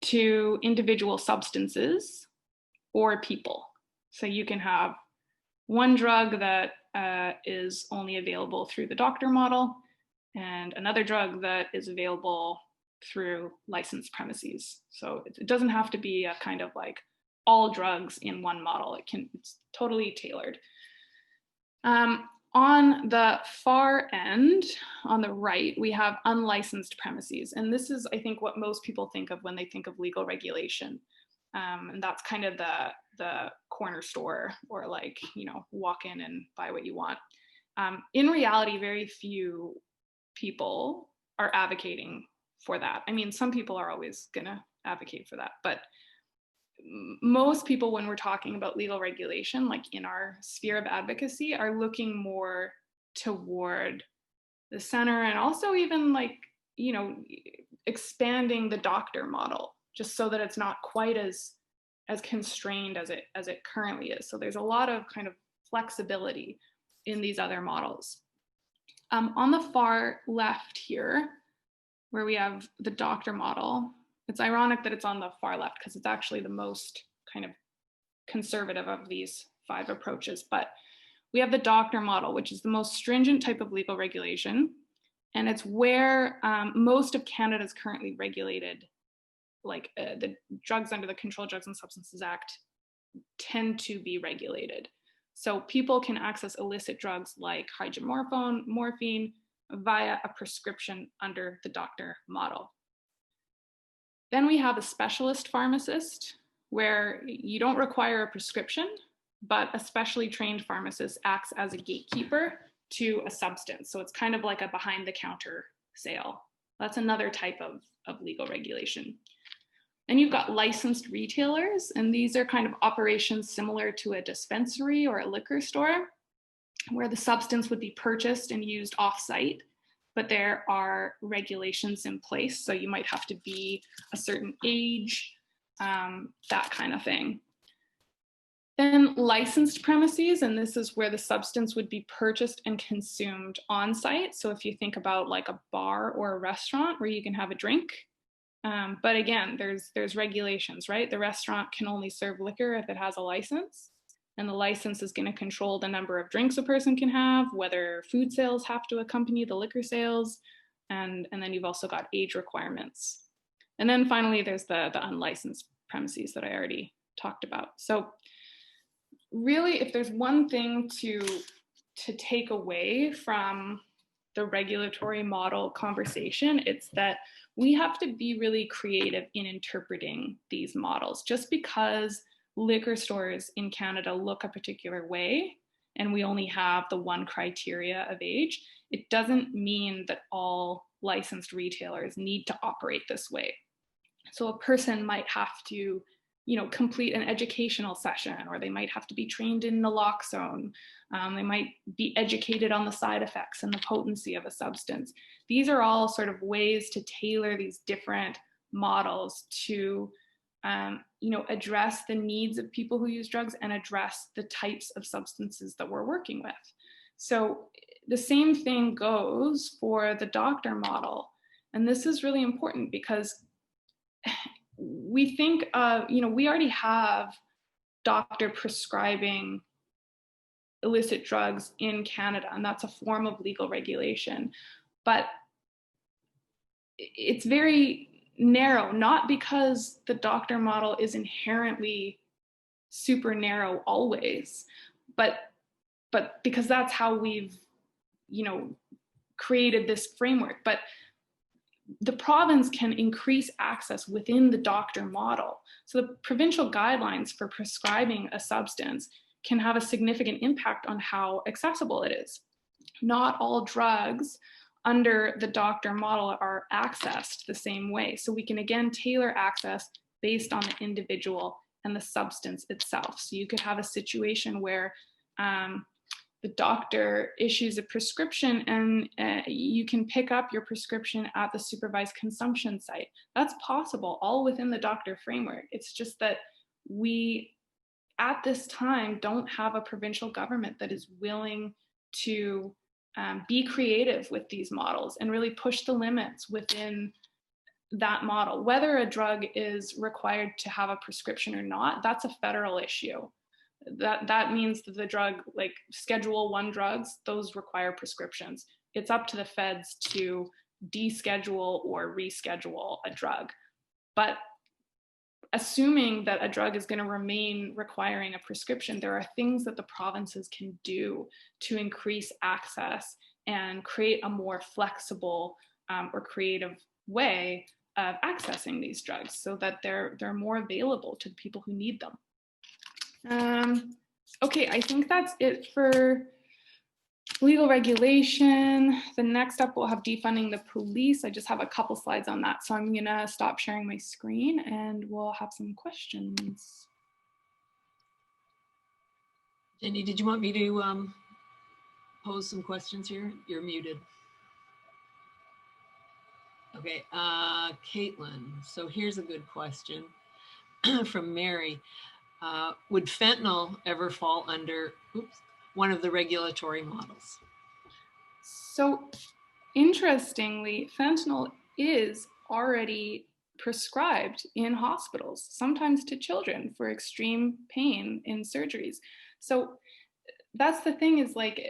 to individual substances or people. So you can have one drug that is only available through the doctor model, and another drug that is available through licensed premises. So it doesn't have to be a kind of like all drugs in one model. It's totally tailored. On the far end, on the right, we have unlicensed premises. And this is, I think, what most people think of when they think of legal regulation. And that's kind of the corner store, or like, walk in and buy what you want. In reality, very few people are advocating for that. I mean, some people are always gonna advocate for that, but most people, when we're talking about legal regulation, like in our sphere of advocacy, are looking more toward the center, and also even like you know, expanding the doctor model just so that it's not quite as constrained as it currently is. So there's a lot of kind of flexibility in these other models. On the far left here, where we have the doctor model, it's ironic that it's on the far left because it's actually the most kind of conservative of these 5 approaches. But we have the doctor model, which is the most stringent type of legal regulation. And it's where most of Canada is currently regulated. Like the drugs under the Controlled Drugs and Substances Act tend to be regulated. So people can access illicit drugs like hydromorphone, morphine via a prescription under the doctor model. Then we have a specialist pharmacist where you don't require a prescription, but a specially trained pharmacist acts as a gatekeeper to a substance. So it's kind of like a behind the counter sale. That's another type of legal regulation. And you've got licensed retailers, and these are kind of operations similar to a dispensary or a liquor store, where the substance would be purchased and used off-site, but there are regulations in place. So you might have to be a certain age, that kind of thing. Then licensed premises, and this is where the substance would be purchased and consumed on site. So if you think about like a bar or a restaurant where you can have a drink, but again, there's regulations, right? The restaurant can only serve liquor if it has a license, and the license is going to control the number of drinks a person can have, whether food sales have to accompany the liquor sales, and then you've also got age requirements. And then finally, there's the unlicensed premises that I already talked about. So really, if there's one thing to take away from the regulatory model conversation, it's that we have to be really creative in interpreting these models. Just because liquor stores in Canada look a particular way and we only have the one criteria of age, it doesn't mean that all licensed retailers need to operate this way. So a person might have to, you know, complete an educational session, or they might have to be trained in naloxone. They might be educated on the side effects and the potency of a substance. These are all sort of ways to tailor these different models to, you know, address the needs of people who use drugs and address the types of substances that we're working with. So the same thing goes for the doctor model. And this is really important because we think of, you know, we already have doctor prescribing illicit drugs in Canada, and that's a form of legal regulation. But it's very narrow, not because the doctor model is inherently super narrow always, but because that's how we've, you know, created this framework. But the province can increase access within the doctor model. So the provincial guidelines for prescribing a substance can have a significant impact on how accessible it is. Not all drugs under the doctor model are accessed the same way. So we can again tailor access based on the individual and the substance itself. So you could have a situation where the doctor issues a prescription and you can pick up your prescription at the supervised consumption site. That's possible, all within the doctor framework. It's just that we, at this time, don't have a provincial government that is willing to be creative with these models and really push the limits within that model. Whether a drug is required to have a prescription or not, that's a federal issue. That means that the drug, like Schedule 1 drugs, those require prescriptions. It's up to the feds to deschedule or reschedule a drug. But assuming that a drug is going to remain requiring a prescription, there are things that the provinces can do to increase access and create a more flexible or creative way of accessing these drugs so that they're more available to the people who need them. Okay, I think that's it for legal regulation. The next up, we'll have defunding the police. I just have a couple slides on that, so I'm gonna stop sharing my screen and we'll have some questions. Jenny, did you want me to pose some questions here? You're muted. Okay, Caitlyn. So here's a good question from Mary. Would fentanyl ever fall under, one of the regulatory models? So interestingly, fentanyl is already prescribed in hospitals, sometimes to children for extreme pain in surgeries. So that's the thing, is like,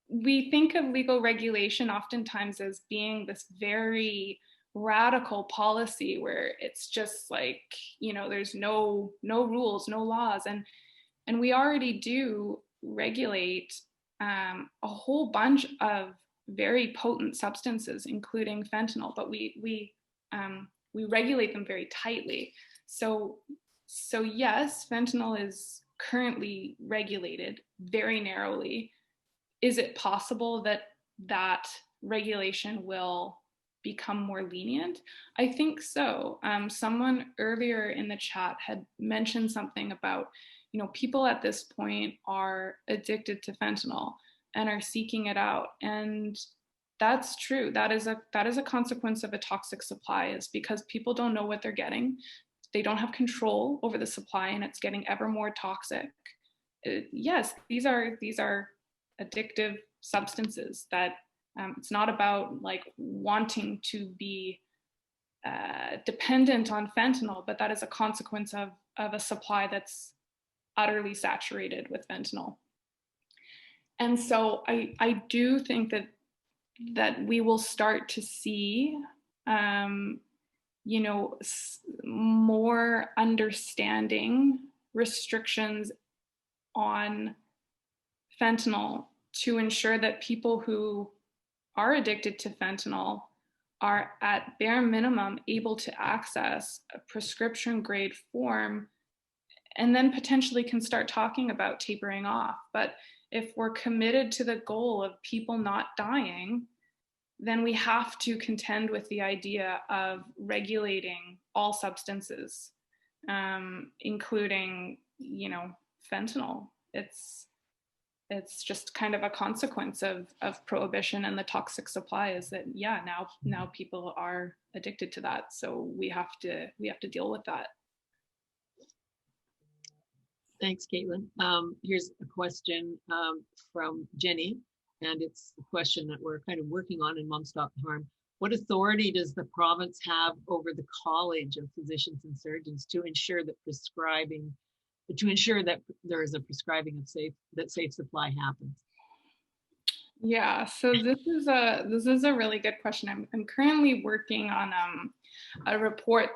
we think of legal regulation oftentimes as being this very radical policy where it's just like, there's no rules, no laws, and we already do regulate a whole bunch of very potent substances, including fentanyl, but we regulate them very tightly. So yes, fentanyl is currently regulated very narrowly. Is it possible that that regulation will become more lenient? I think so. Someone earlier in the chat had mentioned something about, people at this point are addicted to fentanyl and are seeking it out. And that's true. That is a consequence of a toxic supply, is because people don't know what they're getting. They don't have control over the supply, and it's getting ever more toxic. Yes, these are addictive substances that it's not about like wanting to be dependent on fentanyl, but that is a consequence of a supply that's utterly saturated with fentanyl. And so I do think that we will start to see more understanding restrictions on fentanyl to ensure that people who are addicted to fentanyl are at bare minimum able to access a prescription grade form, and then potentially can start talking about tapering off. But if we're committed to the goal of people not dying, then we have to contend with the idea of regulating all substances, including, fentanyl. It's just kind of a consequence of prohibition and the toxic supply, is that, now people are addicted to that. So we have to deal with that. Thanks, Caitlin. Here's a question from Jenny, and it's a question that we're kind of working on in Mom Stop the Harm. What authority does the province have over the College of Physicians and Surgeons to ensure that there is a prescribing of safe supply happens? Yeah, so this is a really good question. I'm currently working on a report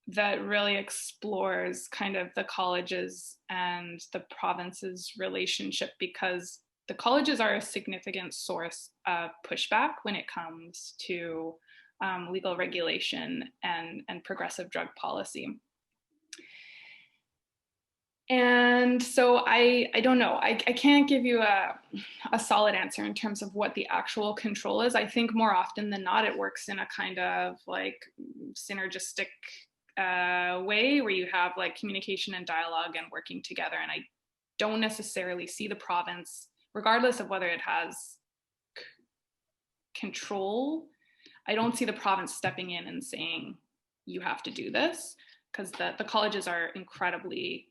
that really explores kind of the colleges and the province's relationship, because the colleges are a significant source of pushback when it comes to legal regulation and progressive drug policy. And so I don't know. I can't give you a solid answer in terms of what the actual control is. I think more often than not, it works in a kind of like synergistic way where you have like communication and dialogue and working together. And I don't necessarily see the province, regardless of whether it has control, I don't see the province stepping in and saying, you have to do this, because the colleges are incredibly,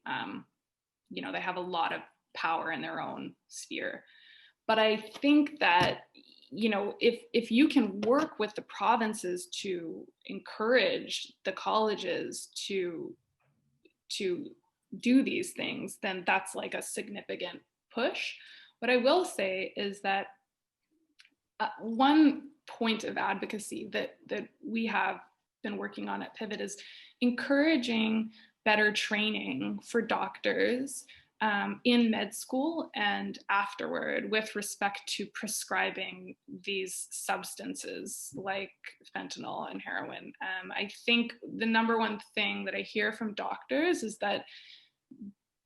they have a lot of power in their own sphere. But I think that, if you can work with the provinces to encourage the colleges to do these things, then that's like a significant push. What I will say is that one point of advocacy that we have been working on at Pivot is encouraging better training for doctors in med school and afterward with respect to prescribing these substances like fentanyl and heroin. I think the number one thing that I hear from doctors is that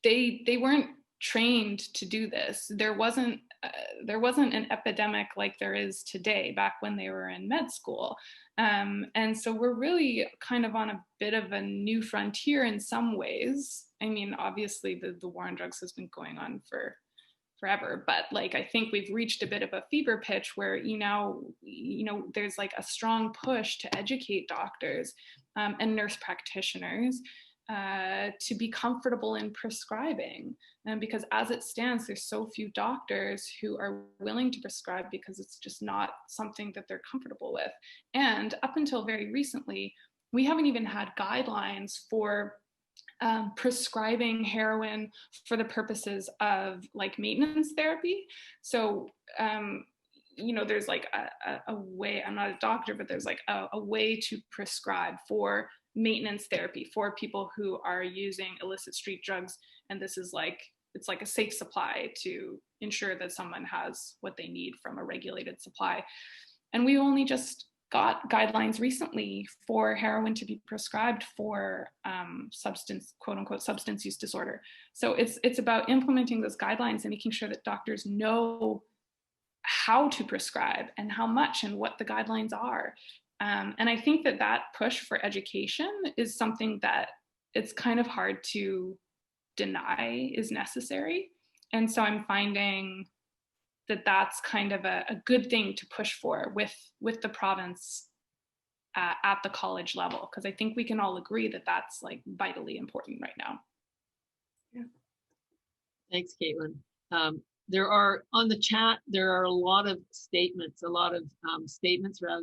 they weren't trained to do this. There wasn't an epidemic like there is today back when they were in med school. And so we're really kind of on a bit of a new frontier in some ways. I mean, obviously the war on drugs has been going on for forever. But like, I think we've reached a bit of a fever pitch where, there's like a strong push to educate doctors and nurse practitioners to be comfortable in prescribing. And because as it stands, there's so few doctors who are willing to prescribe because it's just not something that they're comfortable with. And up until very recently, we haven't even had guidelines for prescribing heroin for the purposes of like maintenance therapy. So, there's like a way, I'm not a doctor, but there's like a way to prescribe for maintenance therapy for people who are using illicit street drugs. And this is like, it's like a safe supply to ensure that someone has what they need from a regulated supply. And we only just got guidelines recently for heroin to be prescribed for substance, quote unquote, substance use disorder. So it's about implementing those guidelines and making sure that doctors know how to prescribe and how much and what the guidelines are. And I think that push for education is something that it's kind of hard to deny is necessary. And so I'm finding that that's kind of a good thing to push for with the province at the college level, because I think we can all agree that that's like vitally important right now. Yeah. Thanks, Caitlin. There are on the chat, there are a lot of statements rather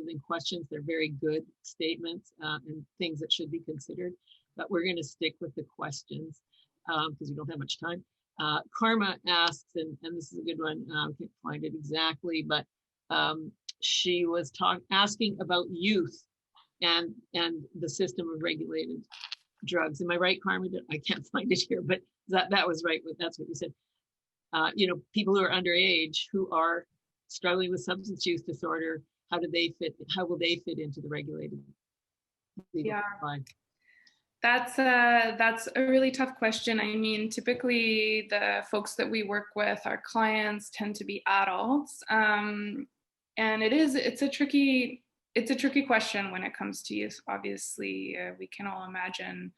than questions. They're very good statements and things that should be considered, but we're going to stick with the questions because we don't have much time. Karma asks, and this is a good one, I can't find it exactly, but she was asking about youth and the system of regulated drugs. Am I right, Karma? I can't find it here, but that was right. That's what you said. People who are underage who are struggling with substance use disorder, how will they fit into the regulated legal supply? That's a really tough question. I mean, typically the folks that we work with, our clients, tend to be adults, and it's a tricky question when it comes to youth. Obviously, we can all imagine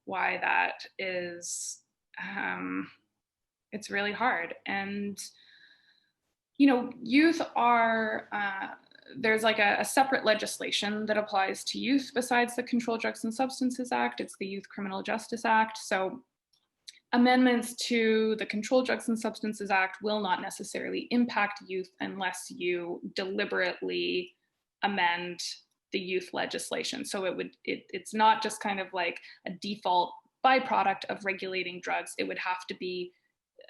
why that is. It's really hard, and youth are. There's like a separate legislation that applies to youth besides the Controlled Drugs and Substances Act. It's the Youth Criminal Justice Act. So amendments to the Controlled Drugs and Substances Act will not necessarily impact youth unless you deliberately amend the youth legislation. So it's not just kind of like a default byproduct of regulating drugs. It would have to be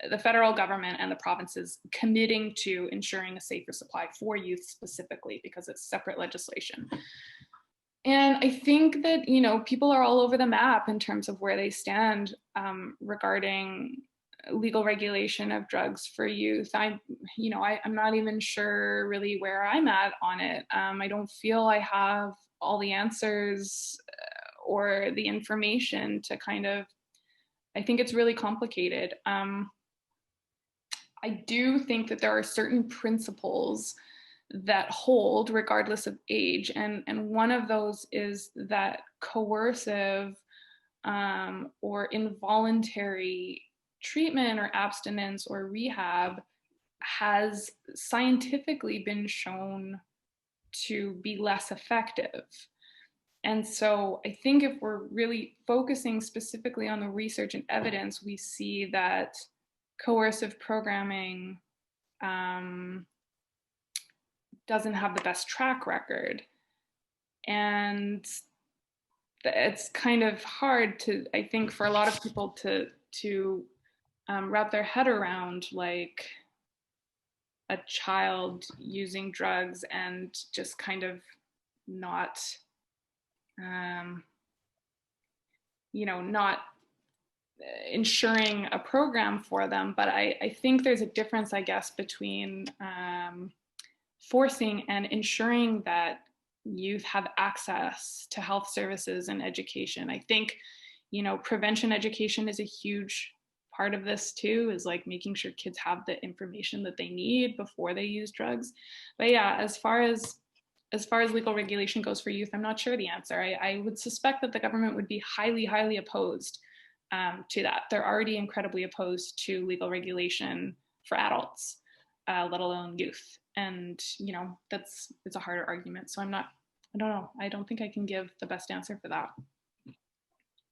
the federal government and the provinces committing to ensuring a safer supply for youth specifically, because it's separate legislation. And I think that, people are all over the map in terms of where they stand regarding legal regulation of drugs for youth. I'm not even sure really where I'm at on it. I don't feel I have all the answers or the information to I think it's really complicated. I do think that there are certain principles that hold regardless of age. And one of those is that coercive or involuntary treatment or abstinence or rehab has scientifically been shown to be less effective. And so I think if we're really focusing specifically on the research and evidence, we see that coercive programming doesn't have the best track record. And it's kind of hard to, I think, for a lot of people to wrap their head around, like a child using drugs and just kind of not, not ensuring a program for them. But I think there's a difference, I guess, between forcing and ensuring that youth have access to health services and education. I think, prevention education is a huge part of this too, is like making sure kids have the information that they need before they use drugs. But yeah, as far as legal regulation goes for youth, I'm not sure the answer. I would suspect that the government would be highly, highly opposed to that. They're already incredibly opposed to legal regulation for adults, let alone youth. And, you know, it's a harder argument. So I don't know. I don't think I can give the best answer for that.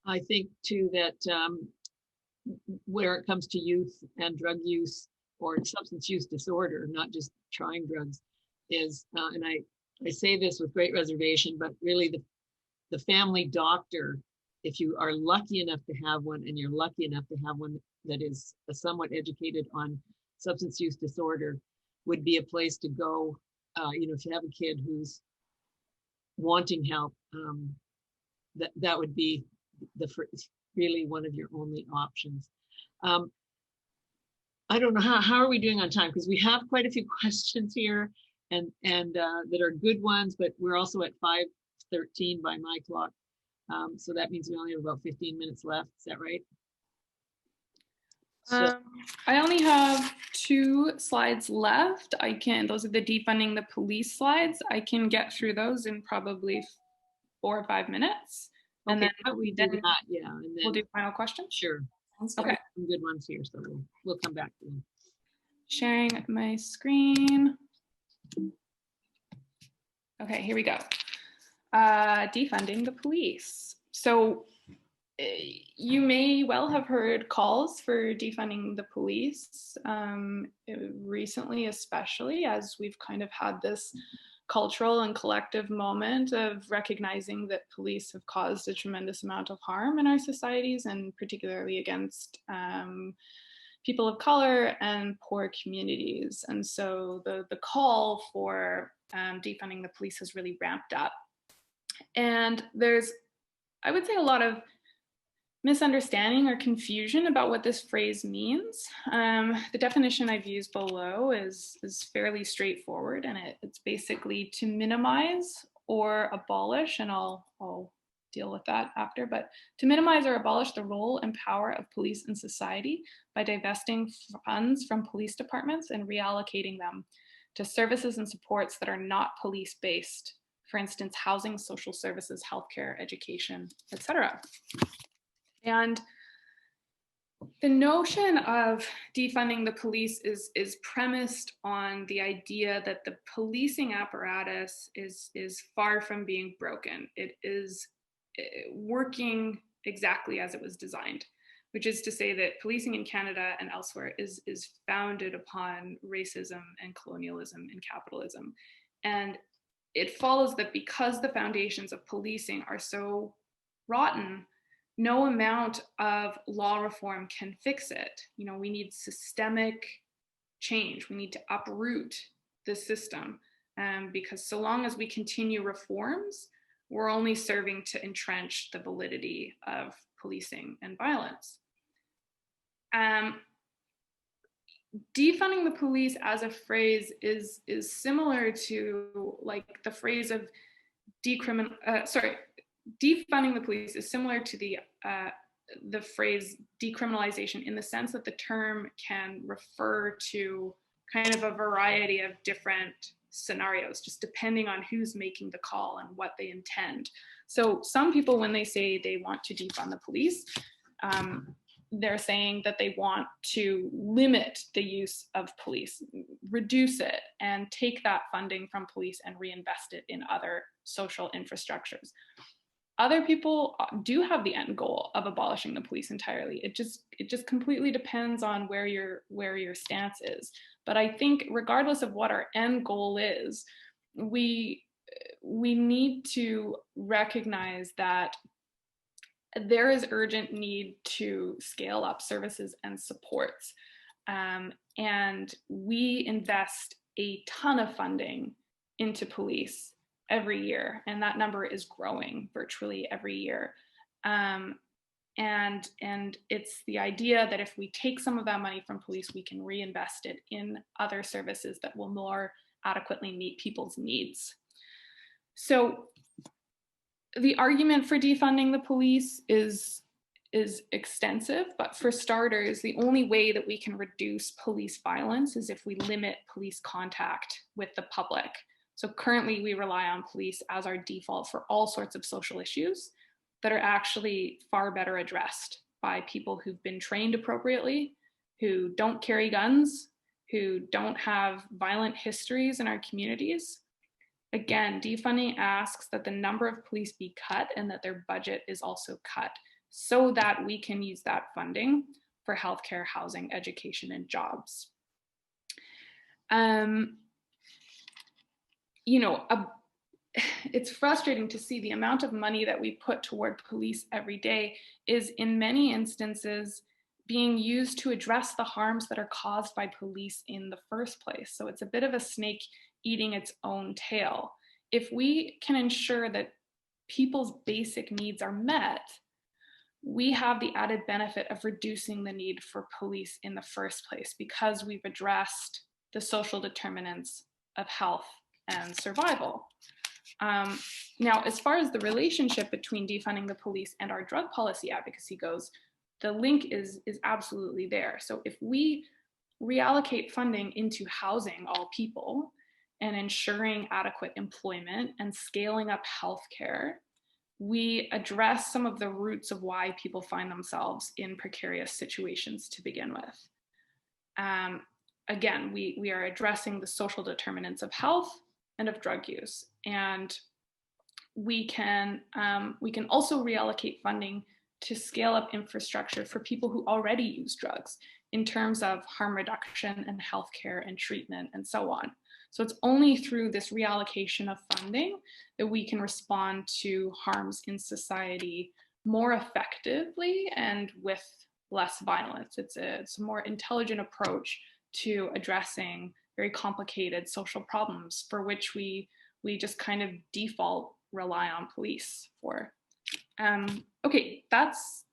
I think too that where it comes to youth and drug use or substance use disorder, not just trying drugs, is, and I say this with great reservation, but really the family doctor, if you are lucky enough to have one, and you're lucky enough to have one that is somewhat educated on substance use disorder, would be a place to go. You know, if you have a kid who's wanting help, that would be really one of your only options. I don't know, how are we doing on time? Because we have quite a few questions here, and that are good ones, but we're also at 5:13 by my clock. So that means we only have about 15 minutes left. Is that right? So, I only have 2 slides left. Those are the defunding the police slides. I can get through those in probably 4 or 5 minutes. And okay, then we do that, yeah. And then we'll do final questions. Sure. Okay. Some good ones here, so we'll come back to them. Sharing my screen. Okay, here we go. Defunding the police. So you may well have heard calls for defunding the police recently, especially as we've kind of had this cultural and collective moment of recognizing that police have caused a tremendous amount of harm in our societies, and particularly against people of color and poor communities. And so the call for defunding the police has really ramped up. And there's, I would say, a lot of misunderstanding or confusion about what this phrase means. The definition I've used below is fairly straightforward, and it's basically to minimize or abolish, and I'll deal with that after, but to minimize or abolish the role and power of police in society by divesting funds from police departments and reallocating them to services and supports that are not police-based, for instance, housing, social services, healthcare, education, etc. And the notion of defunding the police is premised on the idea that the policing apparatus is far from being broken. It is working exactly as it was designed, which is to say that policing in Canada and elsewhere is founded upon racism and colonialism and capitalism. And it follows that because the foundations of policing are so rotten, no amount of law reform can fix it. You know, we need systemic change. We need to uproot the system, because so long as we continue reforms, we're only serving to entrench the validity of policing and violence. Defunding the police as a phrase is similar to like the phrase of defunding the police is similar to the phrase decriminalization, in the sense that the term can refer to kind of a variety of different scenarios, just depending on who's making the call and what they intend. So some people, when they say they want to defund the police, they're saying that they want to limit the use of police, reduce it, and take that funding from police and reinvest it in other social infrastructures. Other people do have the end goal of abolishing the police entirely. It just completely depends on where your stance is. But I think regardless of what our end goal is, we need to recognize that there is urgent need to scale up services and supports. And we invest a ton of funding into police every year, and that number is growing virtually every year. And it's the idea that if we take some of that money from police, we can reinvest it in other services that will more adequately meet people's needs. So the argument for defunding the police is extensive, but for starters, the only way that we can reduce police violence is if we limit police contact with the public. So currently we rely on police as our default for all sorts of social issues that are actually far better addressed by people who've been trained appropriately, who don't carry guns, who don't have violent histories in our communities. Again, defunding asks that the number of police be cut and that their budget is also cut so that we can use that funding for healthcare, housing, education, and jobs. It's frustrating to see the amount of money that we put toward police every day is in many instances being used to address the harms that are caused by police in the first place. So it's a bit of a snake eating its own tail. If we can ensure that people's basic needs are met, we have the added benefit of reducing the need for police in the first place because we've addressed the social determinants of health and survival. Now, as far as the relationship between defunding the police and our drug policy advocacy goes, the link is absolutely there. So if we reallocate funding into housing all people and ensuring adequate employment and scaling up healthcare, we address some of the roots of why people find themselves in precarious situations to begin with. Again, we are addressing the social determinants of health and of drug use. And we can also reallocate funding to scale up infrastructure for people who already use drugs in terms of harm reduction and healthcare and treatment and so on. So it's only through this reallocation of funding that we can respond to harms in society more effectively and with less violence. It's a more intelligent approach to addressing very complicated social problems for which we just kind of default rely on police for. Okay, that's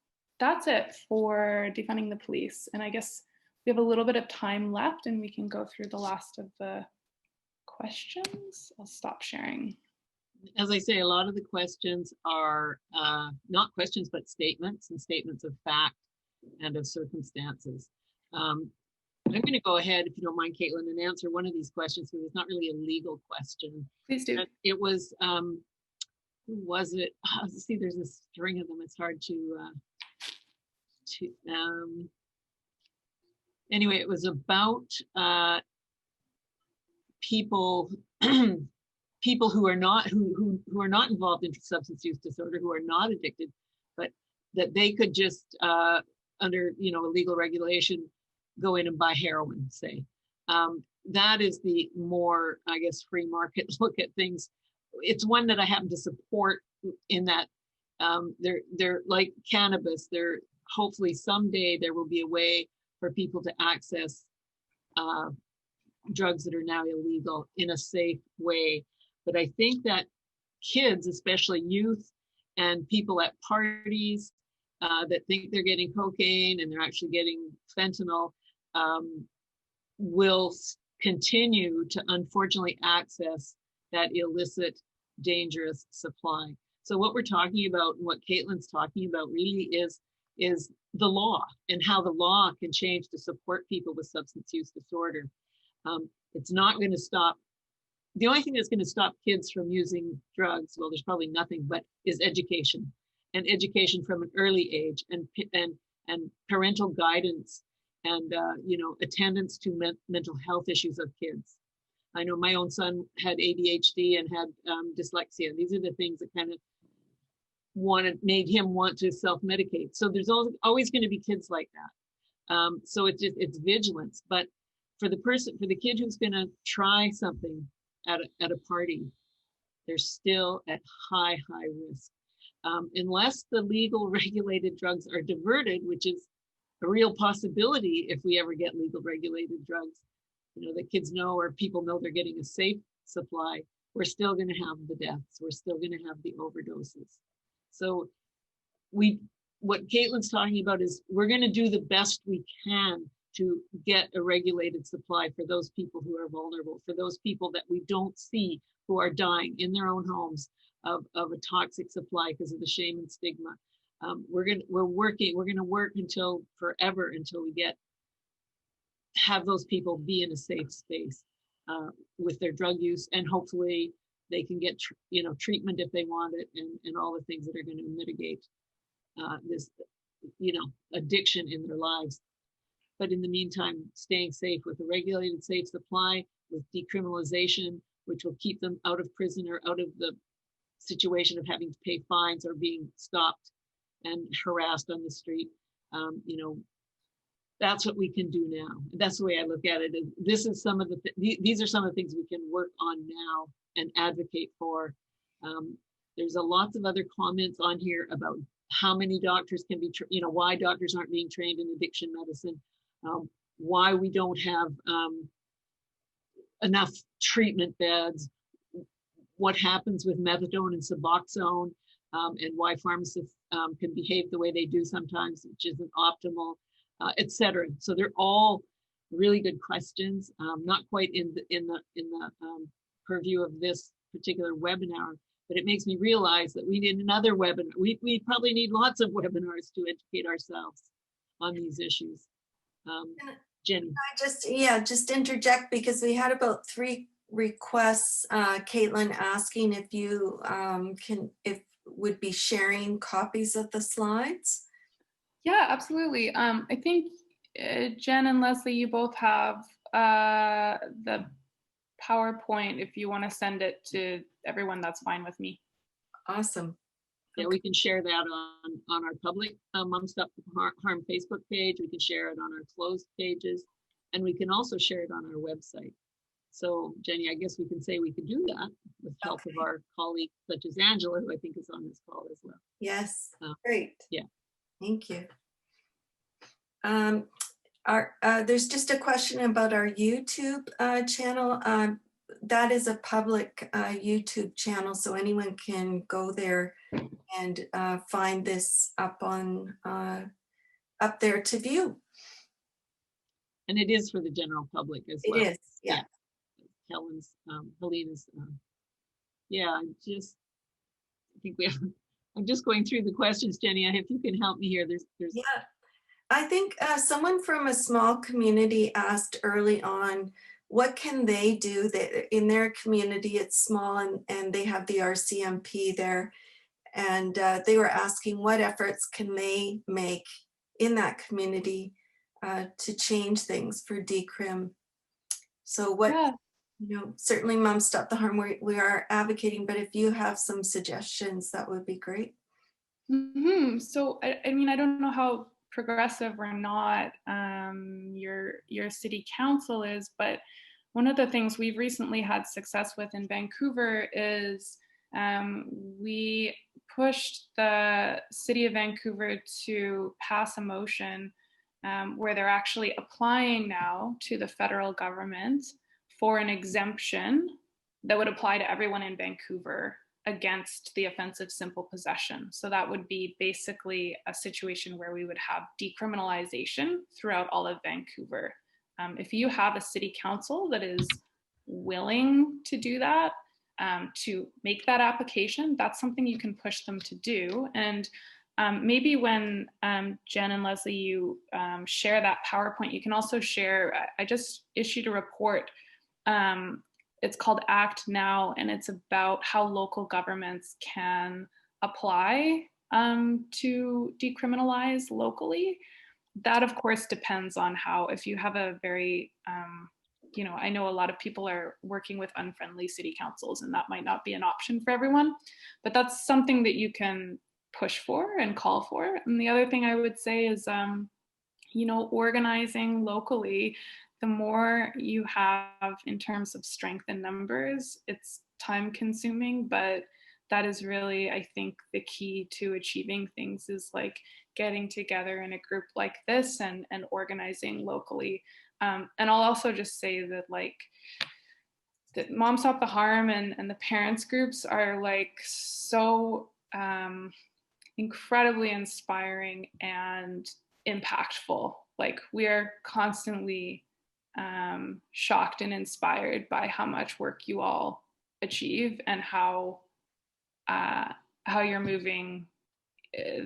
it for defunding the police. And I guess we have a little bit of time left and we can go through the last of the questions. I'll stop sharing. As I say, a lot of the questions are not questions, but statements and statements of fact and of circumstances. I'm going to go ahead, if you don't mind, Caitlyn, and answer one of these questions because it's not really a legal question. Please do. It was, who was it? See, there's a string of them. It's hard to anyway, it was about people people who are not involved in substance use disorder, who are not addicted, but that they could just under legal regulation go in and buy heroin, say. That is the more, I guess, free market look at things. It's one that I happen to support in that they're like cannabis. They're hopefully someday there will be a way for people to access drugs that are now illegal in a safe way. But I think that kids, especially youth and people at parties that think they're getting cocaine and they're actually getting fentanyl, will continue to unfortunately access that illicit, dangerous supply. So what we're talking about and what Caitlyn's talking about really is the law and how the law can change to support people with substance use disorder. It's not going to stop. The only thing that's going to stop kids from using drugs, well, there's probably nothing, but is education, and education from an early age, and parental guidance, and attendance to mental health issues of kids. I know my own son had ADHD and had dyslexia. These are the things that kind of made him want to self-medicate. So there's always going to be kids like that. So it's vigilance. But for the kid who's going to try something at a party, they're still at high risk. Unless the legal regulated drugs are diverted, which is a real possibility if we ever get legal regulated drugs, that kids know or people know they're getting a safe supply, we're still going to have the deaths. We're still going to have the overdoses. So what Caitlyn's talking about is we're going to do the best we can to get a regulated supply for those people who are vulnerable, for those people that we don't see who are dying in their own homes of a toxic supply because of the shame and stigma. We're going to work until forever until we have those people be in a safe space with their drug use, and hopefully they can get treatment if they want it, and all the things that are going to mitigate this addiction in their lives. but in the meantime, staying safe with a regulated safe supply, with decriminalization, which will keep them out of prison or out of the situation of having to pay fines or being stopped and harassed on the street. You know, that's what we can do now. That's the way I look at it. This is some of the these are some of the things we can work on now and advocate for. There's a lots of other comments on here about how many doctors can be, you know, why doctors aren't being trained in addiction medicine, why we don't have enough treatment beds, what happens with methadone and Suboxone, and why pharmacists can behave the way they do sometimes, which isn't optimal, etc. So they're all really good questions, not quite in the purview of this particular webinar, but it makes me realize that we need another webinar. We probably need lots of webinars to educate ourselves on these issues. Jenny. Just interject, because we had about 3 requests, Caitlyn, asking if you would be sharing copies of the slides. Yeah, absolutely. I think Jen and Leslie, you both have the PowerPoint. If you want to send it to everyone, that's fine with me. Awesome. Yeah, we can share that on our public Mom Stop the Harm Facebook page. We can share it on our closed pages, and we can also share it on our website. So Jenny, I guess we can say we could do that with help of our colleagues such as Angela, who I think is on this call as well. Yes, great. Yeah. Thank you. There's just a question about our YouTube channel. That is a public YouTube channel, so anyone can go there and find this up there to view. And it is for the general public as well. It is, yeah. Helena's, yeah, I think we have, I'm just going through the questions, Jenny. If you can help me here, there's Yeah, I think someone from a small community asked early on, what can they do that in their community? It's small, and they have the RCMP there, and they were asking what efforts can they make in that community to change things for decrim. So what, you know, certainly Mom Stop the Harm, we are advocating, but if you have some suggestions, that would be great. So I mean, I don't know how progressive or not your city council is, but one of the things we've recently had success with in Vancouver is we pushed the city of Vancouver to pass a motion where they're actually applying now to the federal government for an exemption that would apply to everyone in Vancouver against the offense of simple possession. So that would be basically a situation where we would have decriminalization throughout all of Vancouver. If you have a city council that is willing to do that, to make that application, that's something you can push them to do. And maybe when Jen and Leslie, you share that PowerPoint, you can also share, I just issued a report. It's called Act Now, and it's about how local governments can apply to decriminalize locally. That, of course, depends on how, if you have a very, you know, I know a lot of people are working with unfriendly city councils, and that might not be an option for everyone, but that's something that you can push for and call for. And the other thing I would say is, you know, organizing locally. The more you have in terms of strength in numbers, it's time consuming, but that is really, I think, the key to achieving things is like getting together in a group like this and organizing locally. And I'll also just say that like that Mom Stop the Harm and the parents groups are like so incredibly inspiring and impactful. Like we are constantly shocked and inspired by how much work you all achieve and how you're moving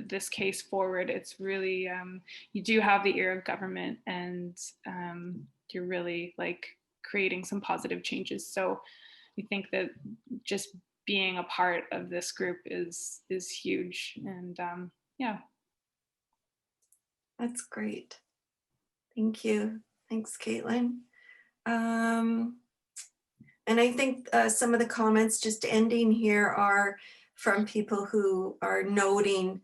this case forward. It's really you do have the ear of government, and you're really like creating some positive changes. So I think that just being a part of this group is huge. And yeah, that's great. Thank you. Thanks, Caitlin. And I think some of the comments just ending here are from people who are noting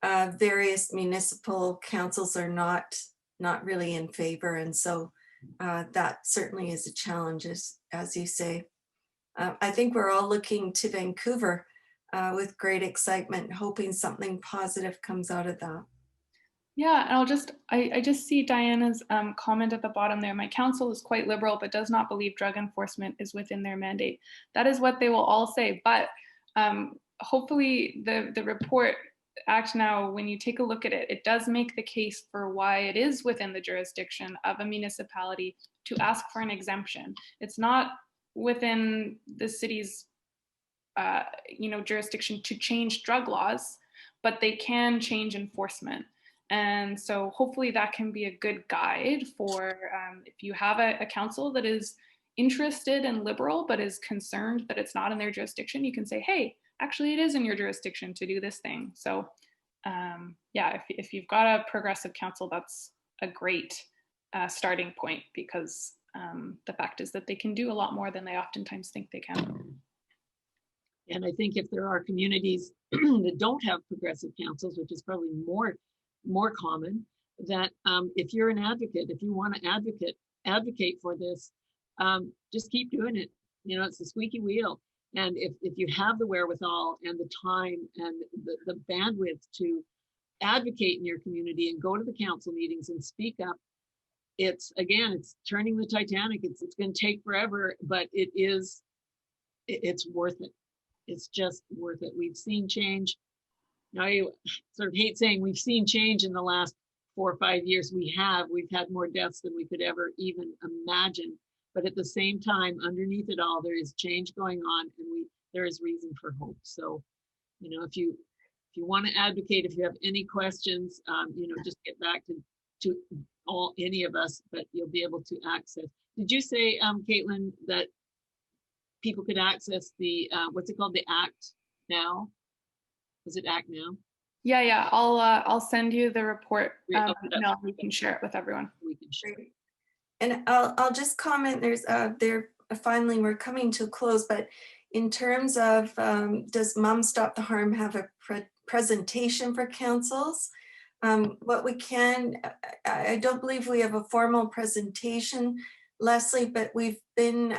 various municipal councils are not really in favor. And so that certainly is a challenge, as you say. I think we're all looking to Vancouver with great excitement, hoping something positive comes out of that. Yeah, and I just see Diana's comment at the bottom there. My council is quite liberal, but does not believe drug enforcement is within their mandate. That is what they will all say. But hopefully the report Act Now, when you take a look at it, it does make the case for why it is within the jurisdiction of a municipality to ask for an exemption. It's not within the city's jurisdiction to change drug laws, but they can change enforcement. And so hopefully that can be a good guide for if you have a council that is interested and liberal, but is concerned that it's not in their jurisdiction, you can say, hey, actually it is in your jurisdiction to do this thing. So yeah, if you've got a progressive council, that's a great starting point, because the fact is that they can do a lot more than they oftentimes think they can. And I think if there are communities that don't have progressive councils, which is probably more common, that if you're an advocate, if you want to advocate for this, just keep doing it. You know, it's the squeaky wheel. And if you have the wherewithal and the time and the bandwidth to advocate in your community and go to the council meetings and speak up, it's turning the Titanic. It's going to take forever, but it's worth it. It's just worth it. We've seen change. Now, I sort of hate saying we've seen change in the last 4 or 5 years. We've had more deaths than we could ever even imagine. But at the same time, underneath it all, there is change going on, and there is reason for hope. So, you know, if you want to advocate, if you have any questions, just get back to any of us, but you'll be able to access. Did you say, Caitlin, that people could access the what's it called, the Act Now? Was it Act Now? Yeah. I'll send you the report. No, we can share it with everyone. We can share. Great. And I'll just comment. Finally we're coming to a close, but in terms of does Mom Stop the Harm have a presentation for councils? What we can, I don't believe we have a formal presentation, Leslie, but we've been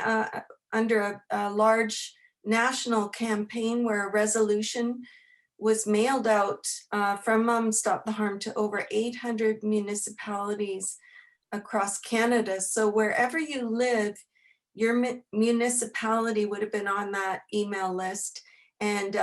under a large national campaign where a resolution was mailed out from Mom Stop the Harm to over 800 municipalities across Canada. So wherever you live, your municipality would have been on that email list. And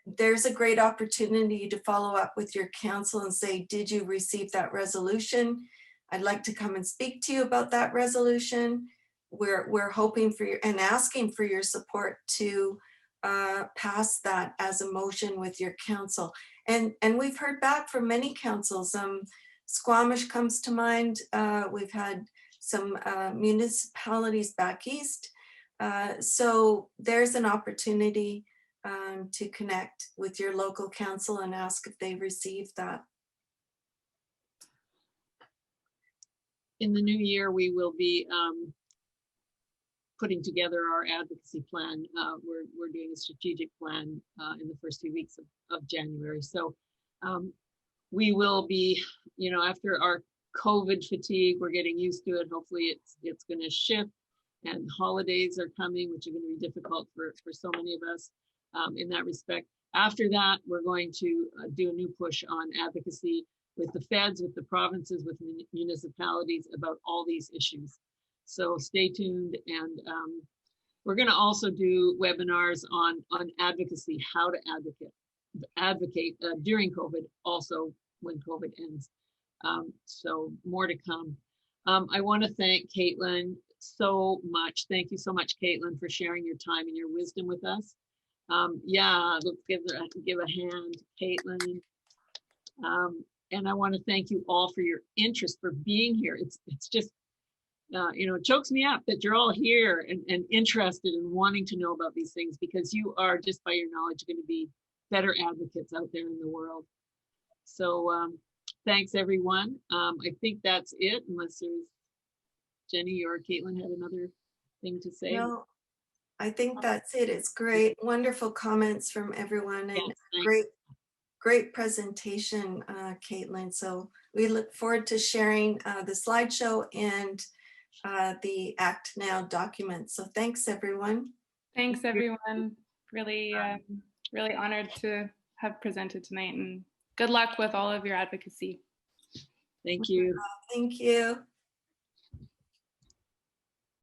there's a great opportunity to follow up with your council and say, did you receive that resolution? I'd like to come and speak to you about that resolution. We're hoping for your and asking for your support to pass that as a motion with your council. And we've heard back from many councils. Squamish comes to mind. We've had some municipalities back east. So there's an opportunity to connect with your local council and ask if they received that. In the new year, we will be putting together our advocacy plan. We're doing a strategic plan in the first few weeks of January. So we will be, after our COVID fatigue, we're getting used to it. Hopefully it's going to shift, and holidays are coming, which are going to be difficult for so many of us in that respect. After that, we're going to do a new push on advocacy with the feds, with the provinces, with municipalities about all these issues. So stay tuned, and we're going to also do webinars on advocacy, how to advocate during COVID, also when COVID ends. So more to come. I want to thank Caitlin so much. Thank you so much, Caitlin, for sharing your time and your wisdom with us. Let's give a hand, Caitlin. And I want to thank you all for your interest, for being here. It's just, it chokes me up that you're all here and interested in wanting to know about these things, because you are, just by your knowledge, going to be better advocates out there in the world. So Thanks, everyone. I think that's it, unless there's Jenny or Caitlin had another thing to say. No, I think that's it. It's great. Wonderful comments from everyone, and Yes, thanks. great presentation, Caitlin. So we look forward to sharing the slideshow and the Act Now document. So thanks, everyone. Thanks, everyone. Really, really honored to have presented tonight, and good luck with all of your advocacy. Thank you. Thank you.